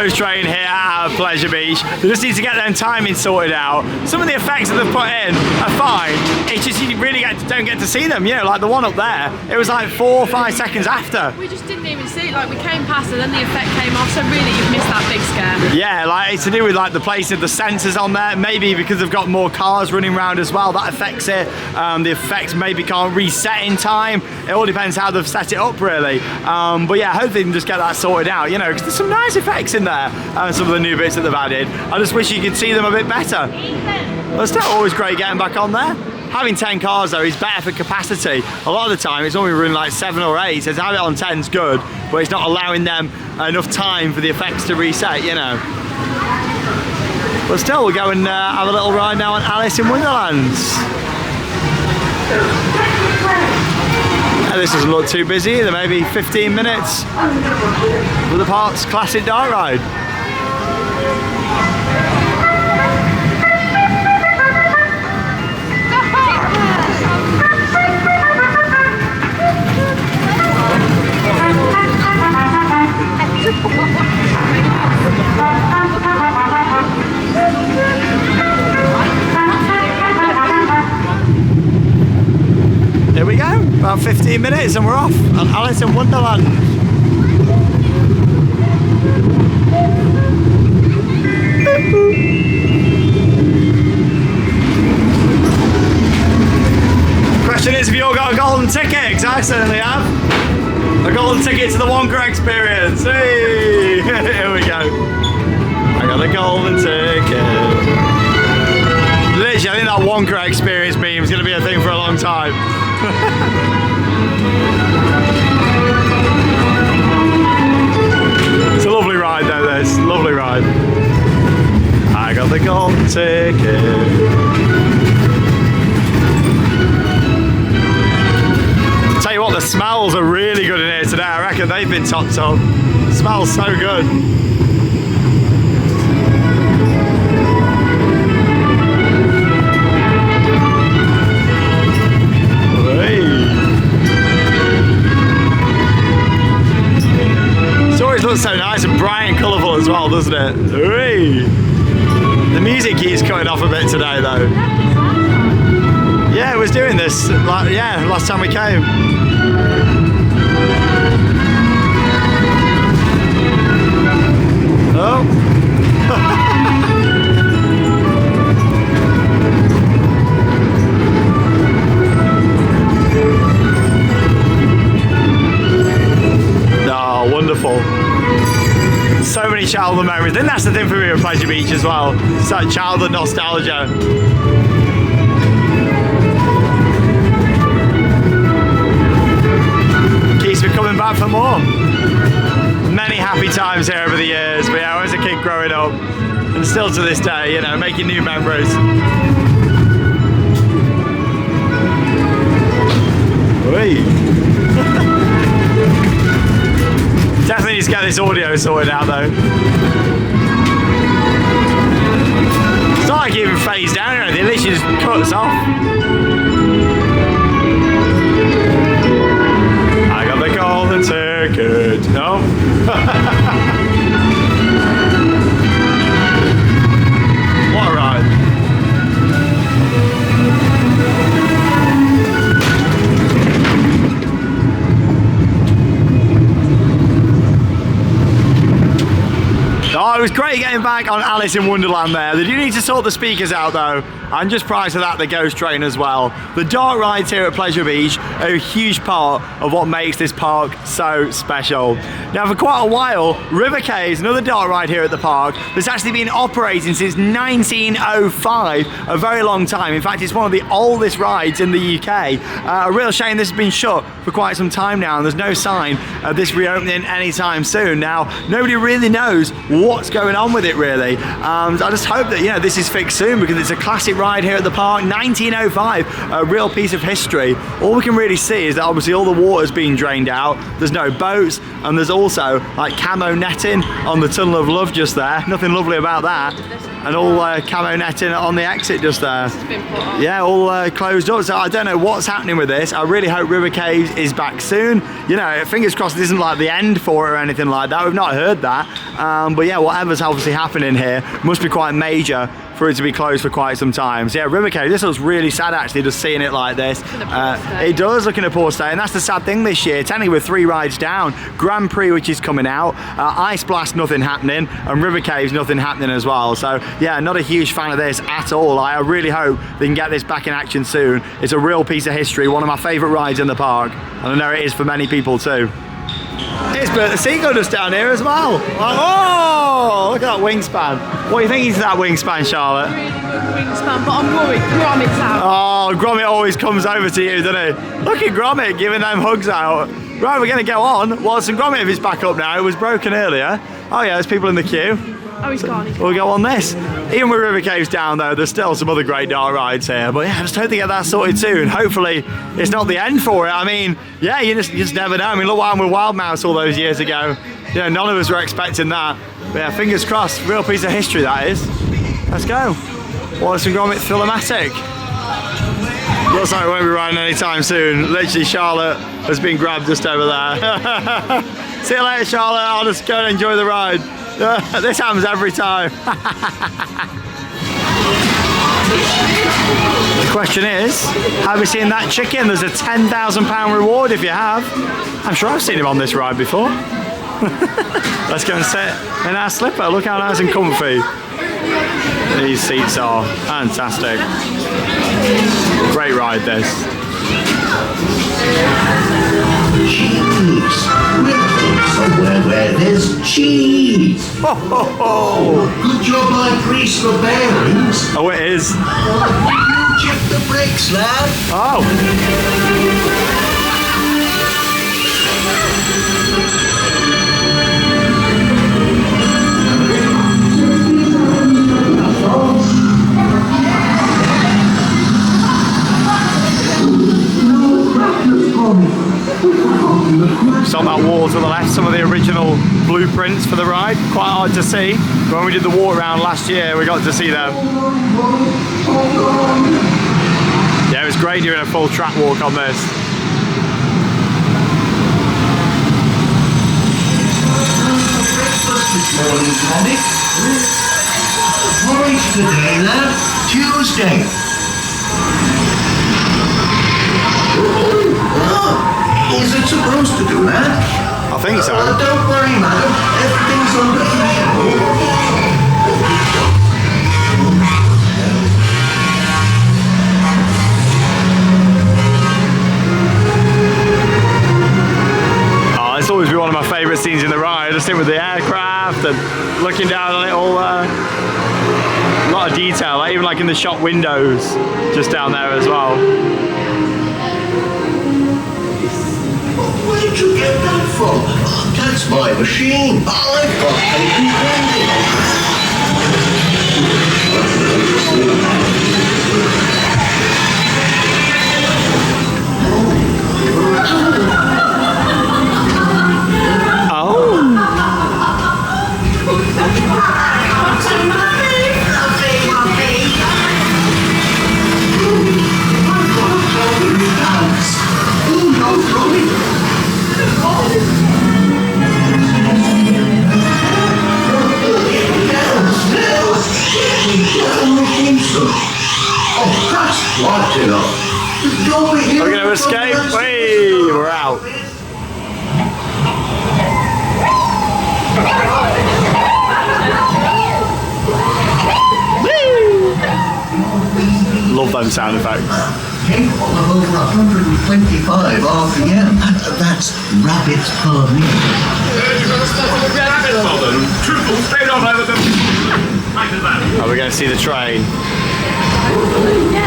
ghost train here at Pleasure Beach. They just need to get them timing sorted out. Some of the effects that they've put in are fine. It's just you really don't get to see them. You know, like the one up there, it was like 4 or 5 seconds after. We just didn't even see it. Like we came past and then the effect came off. So really, you've missed that big scare. Yeah, like it's to do with like the place of the sensors on there. Maybe because they've got more cars running around as well, that affects it. The effects maybe can't reset in time. It all depends how they've set it up, really. But yeah, I hope they can just get that sorted out. You know, because there's some nice effects in there. Some of the new bits that they've added. I just wish you could see them a bit better. But it's still always great getting back on there. Having 10 cars though is better for capacity. A lot of the time it's only running like 7 or 8, so to have it on 10 is good, but it's not allowing them enough time for the effects to reset, you know. But still, we'll go and have a little ride now on Alice in Wonderland. This doesn't look too busy either, maybe 15 minutes for the park's classic dark ride. Here we go, about 15 minutes and we're off on Alice in Wonderland. Question is, have you all got a golden ticket? Because I certainly have. A golden ticket to the Wonka experience. Hey! Here we go. I got a golden ticket. Literally, I think that Wonka experience meme is going to be a thing for a long time. It's a lovely ride though, this. Lovely ride. I got the golden ticket. Tell you what, the smells are really good in here today. I reckon they've been topped up. It smells so good. It always looks so nice and bright and colourful as well, doesn't it? Hey. The music keeps cutting off a bit today though. Yeah, it was doing this, like, yeah, last time we came. Oh. Oh, wonderful. So many childhood memories. I think that's the thing for me at Pleasure Beach as well. It's that childhood nostalgia. Keeps me coming back for more. Many happy times here over the years, but yeah, I was a kid growing up, and still to this day, you know, making new memories. Definitely need to get this audio sorted out though. It's not like it even fades down or anything, it literally just cuts off. I got the golden ticket. No? What a ride. Oh, it was great getting back on Alice in Wonderland there. They do need to sort the speakers out though, and just prior to that, the ghost train as well. The dark rides here at Pleasure Beach are a huge part of what makes this park so special. Now, for quite a while, River Cave, another dark ride here at the park, that's actually been operating since 1905, a very long time. In fact, it's one of the oldest rides in the UK. A real shame this has been shut for quite some time now, and there's no sign of this reopening anytime soon. Now, nobody really knows what's going on with it, really. I just hope that, you know, this is fixed soon, because it's a classic ride here at the park. 1905, a real piece of history. All we can really see is that obviously all the water's being drained out. There's no boats, and there's also like camo netting on the Tunnel of Love just there. Nothing lovely about that. And all camo netting on the exit just there. Yeah, all closed up. So I don't know what's happening with this. I really hope River Caves is back soon. You know, fingers crossed it isn't like the end for it or anything like that. We've not heard that. But yeah, whatever's obviously happening here must be quite major for it to be closed for quite some time. So yeah, River Cave, this looks really sad actually, just seeing it like this. It does look in a poor state, and that's the sad thing this year. Technically we're 3 rides down. Grand Prix, which is coming out, Ice Blast, nothing happening, and River Cave's nothing happening as well. So yeah, not a huge fan of this at all. I really hope they can get this back in action soon. It's a real piece of history, one of my favourite rides in the park, and I know it is for many people too. It's Bert the Seagull just down here as well. Oh, look at that wingspan. What do you think is that wingspan, Charlotte? Really good wingspan, but I'm worried Gromit's out. Oh, Gromit always comes over to you, doesn't he? Look at Gromit giving them hugs out. Right, we're going to go on. Watson Gromit, if he's back up now, it was broken earlier. Oh yeah, there's people in the queue. Oh, he's gone. We'll go on this. Even with River Caves down though, there's still some other great dark rides here. But yeah, I just hope they get that sorted soon. Hopefully it's not the end for it. I mean, yeah, you just never know. I mean, look what happened with Wild Mouse all those years ago. You know, none of us were expecting that. But yeah, fingers crossed, real piece of history that is. Let's go. Wallace and Gromit Philomatic. Looks like we won't be riding anytime soon. Literally, Charlotte has been grabbed just over there. See you later, Charlotte. I'll just go and enjoy the ride. This happens every time. The question is, have you seen that chicken? There's a £10,000 reward if you have. I'm sure I've seen him on this ride before. Let's go and sit in our slipper. Look how nice and comfy these seats are. Fantastic. Great ride this. Cheese. Somewhere where there's cheese. Ho, ho, ho. Good job I greased the bearings. Oh, it is. You check the brakes, lad. Oh. It's on that wall to the left, some of the original blueprints for the ride. Quite hard to see. When we did the walk around last year, we got to see them. Yeah, it was great doing a full track walk on this. Breakfast this morning, Tommy. Porridge today, lad. Tuesday. Is it supposed to do that? I think so. Don't worry, madam. Everything's under control. Oh, it's always been one of my favourite scenes in the ride. Just sitting with the aircraft and looking down on it all. A lot of detail, like, even like in the shop windows, just down there as well. Where did you get that from? Oh, that's my machine. I've got patent pending. Oh, that's quite enough. Are we going to escape? Hey, we're out. Love them sound effects. Capable of over 125 RPM. That's rabbits per minute. Are we going to see the train?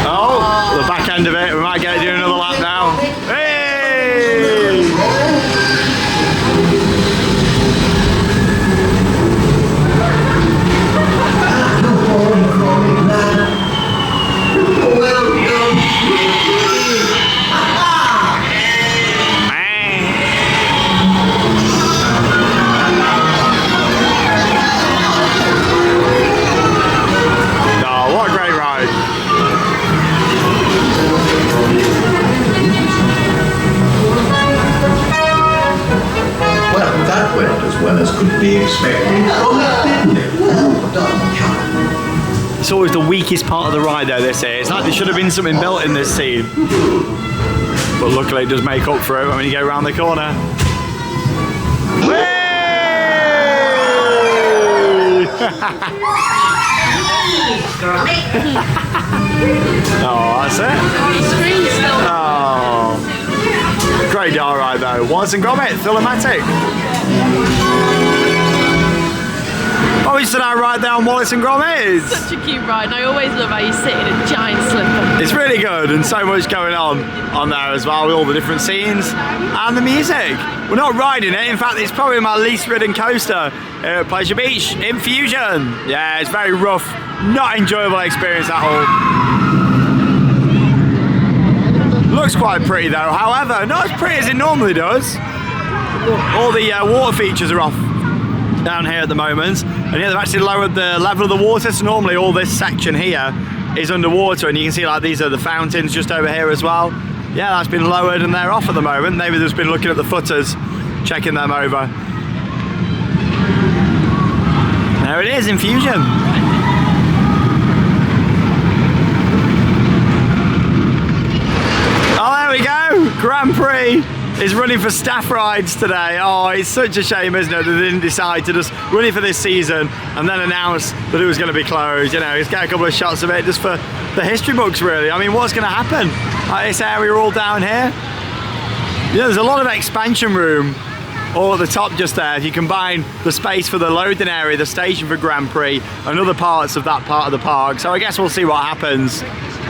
Oh, the back end of it. We might get it doing another lap now. Hey! Well done. Oh, what a great ride. Well done, child. It's always the weakest part of the ride though, this is. It's like there should have been something built in this scene. But luckily it does make up for it when you go around the corner. Oh, that's it. Oh. Great dial ride though. Wallace and Gromit, Thillomatic. Oh, we stood out right there on Wallace and Gromit. Such a cute ride, and I always love how you sit in a giant slipper. It's really good, and so much going on there as well, with all the different scenes and the music. We're not riding it, in fact it's probably my least ridden coaster here at Pleasure Beach, Infusion. Yeah, it's very rough, not enjoyable experience at all. Looks quite pretty though, however, not as pretty as it normally does. All the water features are off down here at the moment, and yeah, they've actually lowered the level of the water, so normally all this section here is underwater, and you can see like these are the fountains just over here as well. Yeah, that's been lowered and they're off at the moment. Maybe they've been looking at the footers, checking them over. There it is, Infusion. Oh, there we go, Grand Prix is running for staff rides today. Oh, it's such a shame, isn't it, that they didn't decide to just run it for this season and then announce that it was going to be closed. You know, let's get a couple of shots of it just for the history books, really. I mean, what's going to happen? Like this area all down here. You know, there's a lot of expansion room all at the top just there. If you combine the space for the loading area, the station for Grand Prix, and other parts of that part of the park. So I guess we'll see what happens.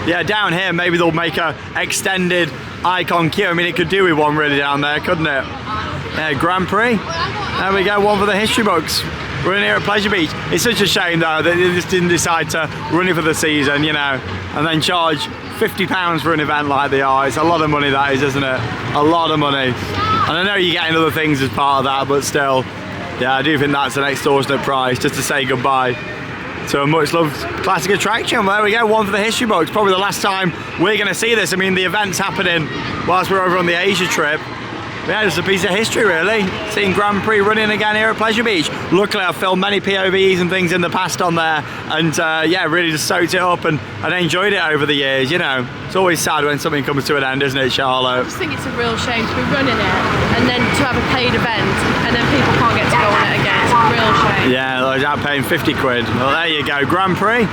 Yeah, down here, maybe they'll make a extended icon queue. I mean, it could do with one really down there, couldn't it? Yeah, Grand Prix. There we go, one for the history books. We're in here at Pleasure Beach. It's such a shame though that they just didn't decide to run it for the season, you know, and then charge £50 for an event like they are. It's a lot of money, that is, isn't it? A lot of money. And I know you're getting other things as part of that, but still, yeah, I do think that's an extortionate price just to say goodbye to a much loved classic attraction. Well, there we go, one for the history books. Probably the last time we're going to see this. I mean, the event's happening whilst we're over on the Asia trip. Yeah, just a piece of history, really. Seeing Grand Prix running again here at Pleasure Beach. Luckily, I've filmed many POVs and things in the past on there, and yeah, really just soaked it up and enjoyed it over the years, you know. It's always sad when something comes to an end, isn't it, Charlotte? I just think it's a real shame to be running it and then to have a paid event and then people can't get to go on it again. It's a real shame. Yeah, they're out paying 50 quid. Well, there you go, Grand Prix.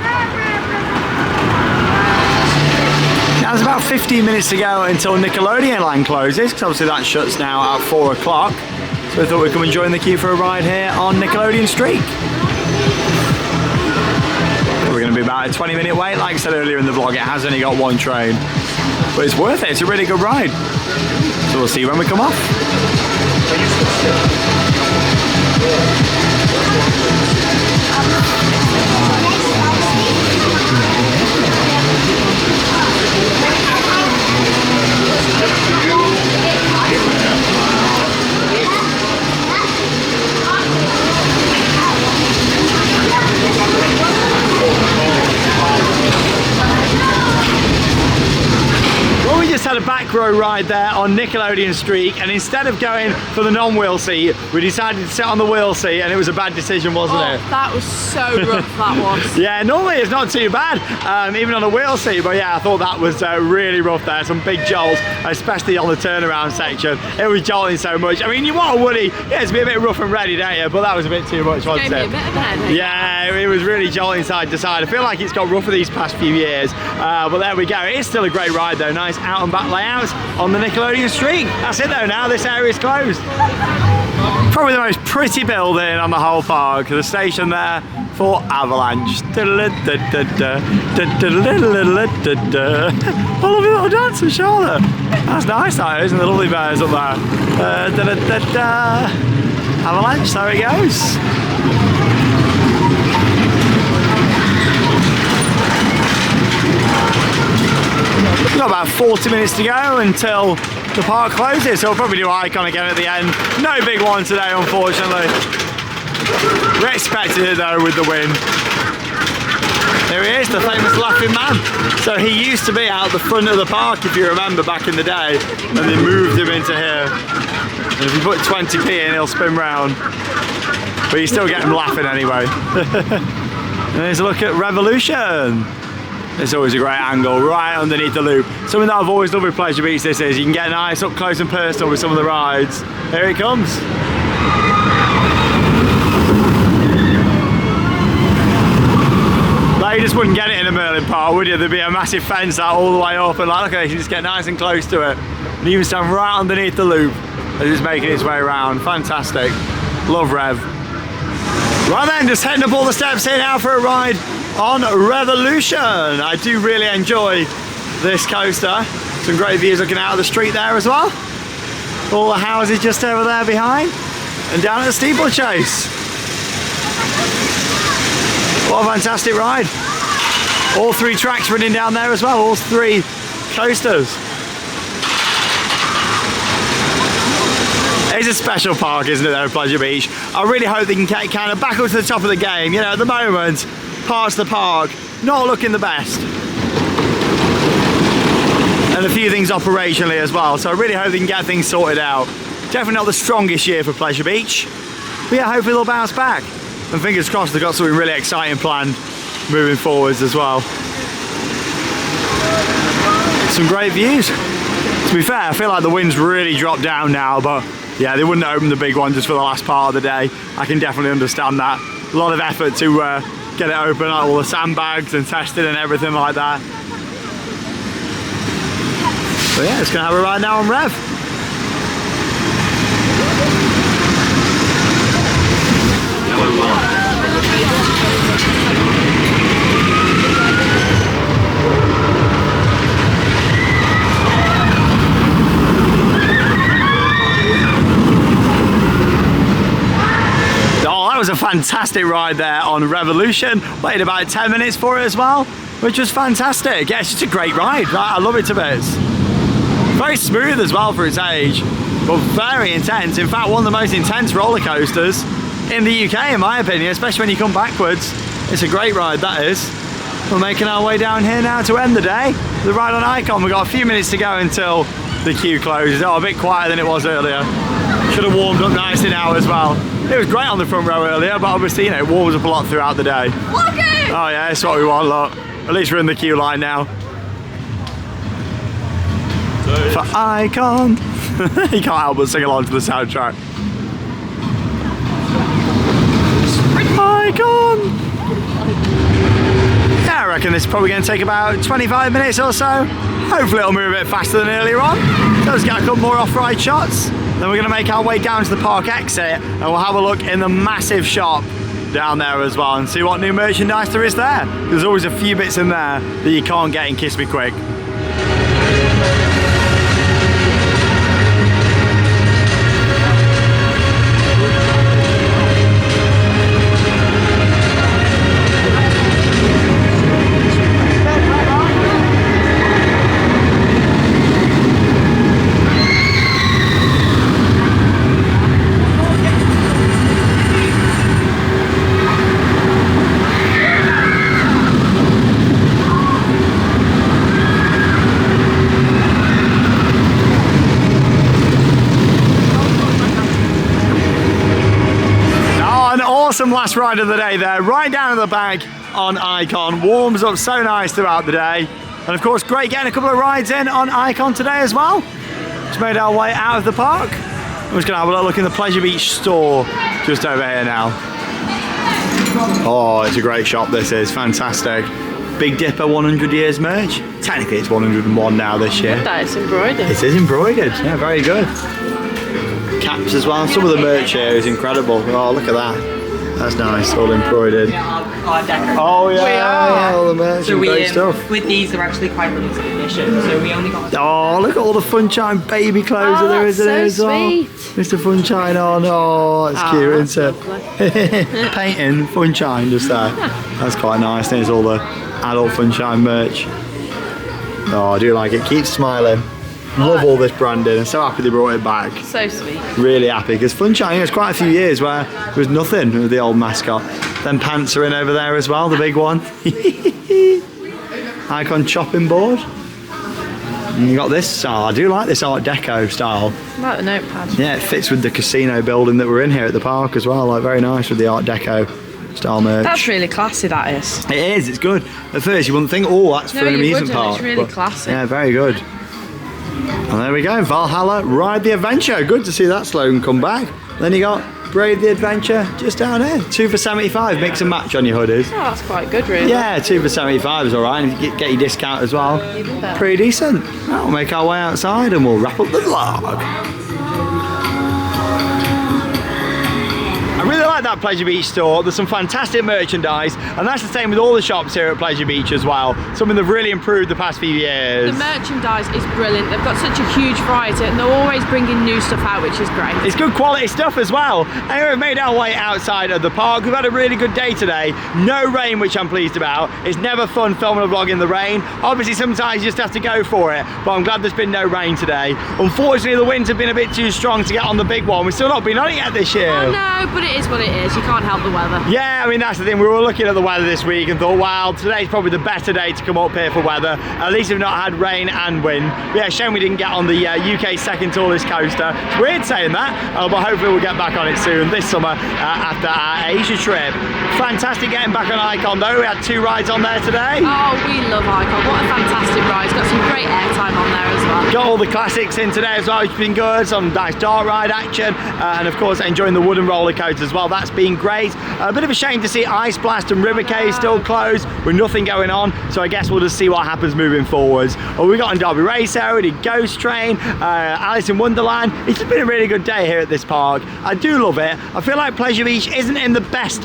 Now there's about 15 minutes to go until Nickelodeon Land closes, because obviously that shuts now at 4 o'clock. So I thought we'd come and join the queue for a ride here on Nickelodeon Street. We're going to be about a 20-minute wait. Like I said earlier in the vlog, it has only got one train. But it's worth it, it's a really good ride. So we'll see you when we come off. Well, we just had a back row ride there on Nickelodeon Street, and instead of going for the non-wheel seat, we decided to sit on the wheel seat, and it was a bad decision, wasn't it? That was so rough, that was. Yeah, normally it's not too bad, even on a wheel seat, but yeah, I thought that was really rough there. Some big jolts, especially on the turnaround section. It was jolting so much. I mean, you want a Woody, yeah, to be a bit rough and ready, don't you? But that was a bit too much, wasn't it? Gave me a bit of a headache. Yeah, it was really jolting side to side. I feel like it's got rougher these past few years, but there we go. It is still a great ride though. Nice out and back layouts on the Nickelodeon Street. That's it though, now this area is closed. Probably the most pretty building on the whole park. The station there for Avalanche. I love your little dance with Charlotte. That's nice, that is, and the lovely bears up there. Avalanche, there it goes. We've got about 40 minutes to go until the park closes, so we'll probably do Icon again at the end. No big one today, unfortunately. We're expecting it though with the wind. Here he is, the famous laughing man. So he used to be out the front of the park, if you remember, back in the day, and they moved him into here. And if you put 20p in, he'll spin round. But you still get him laughing anyway. And there's a look at Revolution. It's always a great angle, right underneath the loop. Something that I've always loved with Pleasure Beach, this is. You can get nice up close and personal with some of the rides. Here it comes. Like, you just wouldn't get it in a Merlin Park, would you? There'd be a massive fence out all the way up, and like, okay, you can just get nice and close to it. And even stand right underneath the loop as it's making its way around. Fantastic. Love Rev. Right then, just heading up all the steps here now for a ride on Revolution. I do really enjoy this coaster. Some great views looking out of the street there as well. All the houses just over there behind. And down at the steeplechase. What a fantastic ride. All 3 tracks running down there as well, all 3 coasters. It's a special park, isn't it, though, Pleasure Beach? I really hope they can get kind of back up to the top of the game. You know, at the moment, parts of the park not looking the best. And a few things operationally as well, so I really hope they can get things sorted out. Definitely not the strongest year for Pleasure Beach, but yeah, hopefully they'll bounce back. And fingers crossed they've got something really exciting planned moving forwards as well. Some great views. To be fair, I feel like the wind's really dropped down now, but yeah, they wouldn't open the big one just for the last part of the day. I can definitely understand that. A lot of effort to get it open, like all the sandbags and testing and everything like that. So yeah, it's gonna have a ride now on Rev. Oh, that was a fantastic ride there on Revolution. Waited about 10 minutes for it as well, which was fantastic. Yeah, it's just a great ride. I love it to bits. Very smooth as well for its age, but very intense. In fact, one of the most intense roller coasters in the UK, in my opinion, especially when you come backwards. It's a great ride, that is. We're making our way down here now to end the day. The ride on Icon, we've got a few minutes to go until the queue closes. Oh, a bit quieter than it was earlier. Should have warmed up nicely now as well. It was great on the front row earlier, but obviously, you know, it warms up a lot throughout the day. Okay. Oh yeah, that's what we want, look. At least we're in the queue line now. For Icon. You can't help but sing along to the soundtrack. Icon! Yeah, I reckon this is probably going to take about 25 minutes or so. Hopefully it'll move a bit faster than earlier on. So let's get a couple more off-ride shots. Then we're going to make our way down to the park exit and we'll have a look in the massive shop down there as well and see what new merchandise there is there. There's always a few bits in there that you can't get in Kiss Me Quick. Awesome last ride of the day there, right down at the back on Icon. Warms up so nice throughout the day. And of course, great getting a couple of rides in on Icon today as well. Just made our way out of the park. We're just gonna have a look in the Pleasure Beach store just over here now. Oh, it's a great shop, this is fantastic. Big Dipper 100 years merch. Technically it's 101 now this year. That is embroidered. It is embroidered, yeah, very good. Caps as well, some of the merch here is incredible. Oh, look at that. That's nice, all embroidered. Oh yeah, all the merch and great stuff. With these, they're actually quite limited edition, so we only got... Oh, look at all the Funshine baby clothes that there is in here as well. Mr. Funshine on, oh, it's cute, isn't it? Painting Funshine just there. That's quite nice. There's all the adult Funshine merch. Oh, I do like it. Keep smiling. Love all this branding. I'm so happy they brought it back. So sweet. Really happy because Funshine, there's quite a few years where there was nothing with the old mascot. Then pants are in over there as well, the big one. Icon chopping board. And you got this. Oh, I do like this Art Deco style. I like the notepad. Yeah, it fits with the casino building that we're in here at the park as well. Like very nice with the Art Deco style merch. That's really classy, that is. It is, it's good. At first you wouldn't think, oh, that's No, for an you amusement wouldn't, park. it's really but, classy. Yeah, very good. And there we go, Valhalla, Ride the Adventure. Good to see that slogan come back. Then you got Brave the Adventure just down here. 2 for 75, mix and match on your hoodies. Oh, that's quite good, really. Yeah, 2 for 75 is alright, and you get your discount as well. Even better. Pretty decent. Now we'll make our way outside and we'll wrap up the vlog. I really like that Pleasure Beach store. There's some fantastic merchandise, and that's the same with all the shops here at Pleasure Beach as well. Something they've really improved the past few years. The merchandise is brilliant. They've got such a huge variety, and they're always bringing new stuff out, which is great. It's good quality stuff as well. Anyway, we've made our way outside of the park. We've had a really good day today. No rain, which I'm pleased about. It's never fun filming a vlog in the rain. Obviously, sometimes you just have to go for it, but I'm glad there's been no rain today. Unfortunately, the winds have been a bit too strong to get on the big one. We've still not been on it yet this year. I know, but it is what it is. You can't help the weather. Yeah, I mean, that's the thing. We were looking at the weather this week and thought, wow, today's probably the better day to come up here for weather. At least we've not had rain and wind. But yeah, shame we didn't get on the UK's second tallest coaster. It's weird saying that, but hopefully we'll get back on it soon this summer after our Asia trip. Fantastic getting back on Icon though. We had 2 rides on there today. Oh, we love Icon. What a fantastic ride. It's got some great airtime on there as well. Got all the classics in today as well, which has been good. Some nice dark ride action, and of course enjoying the wooden roller coaster as well. That's been great. A bit of a shame to see Ice Blast and River Cave still closed with nothing going on, so I guess we'll just see what happens moving forwards. Well, we got on Derby Racer, we did Ghost Train, Alice in Wonderland. It's just been a really good day here at this park. I do love it. I feel like Pleasure Beach isn't in the best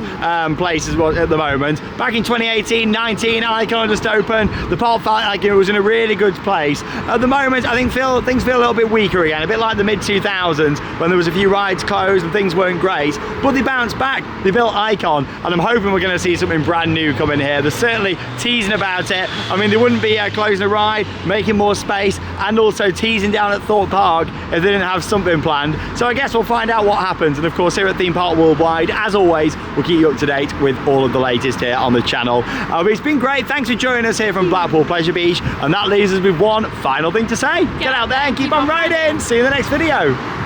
places at the moment. Back in 2018-19, Icon just opened. The park felt like it was in a really good place. At the moment, I think things feel a little bit weaker again, a bit like the mid-2000s when there was a few rides closed and things weren't great, but they bounced back. They built Icon, and I'm hoping we're going to see something brand new coming here. They're certainly teasing about it. I mean, they wouldn't be closing a ride, making more space, and also teasing down at Thorpe Park if they didn't have something planned. So I guess we'll find out what happens. And of course, here at Theme Park Worldwide, as always, we'll keep you up to date with all of the latest here on the channel. But it's been great. Thanks for joining us here from Blackpool Pleasure Beach. And that leaves us with one final thing to say. Get out there and keep on riding. See you in the next video.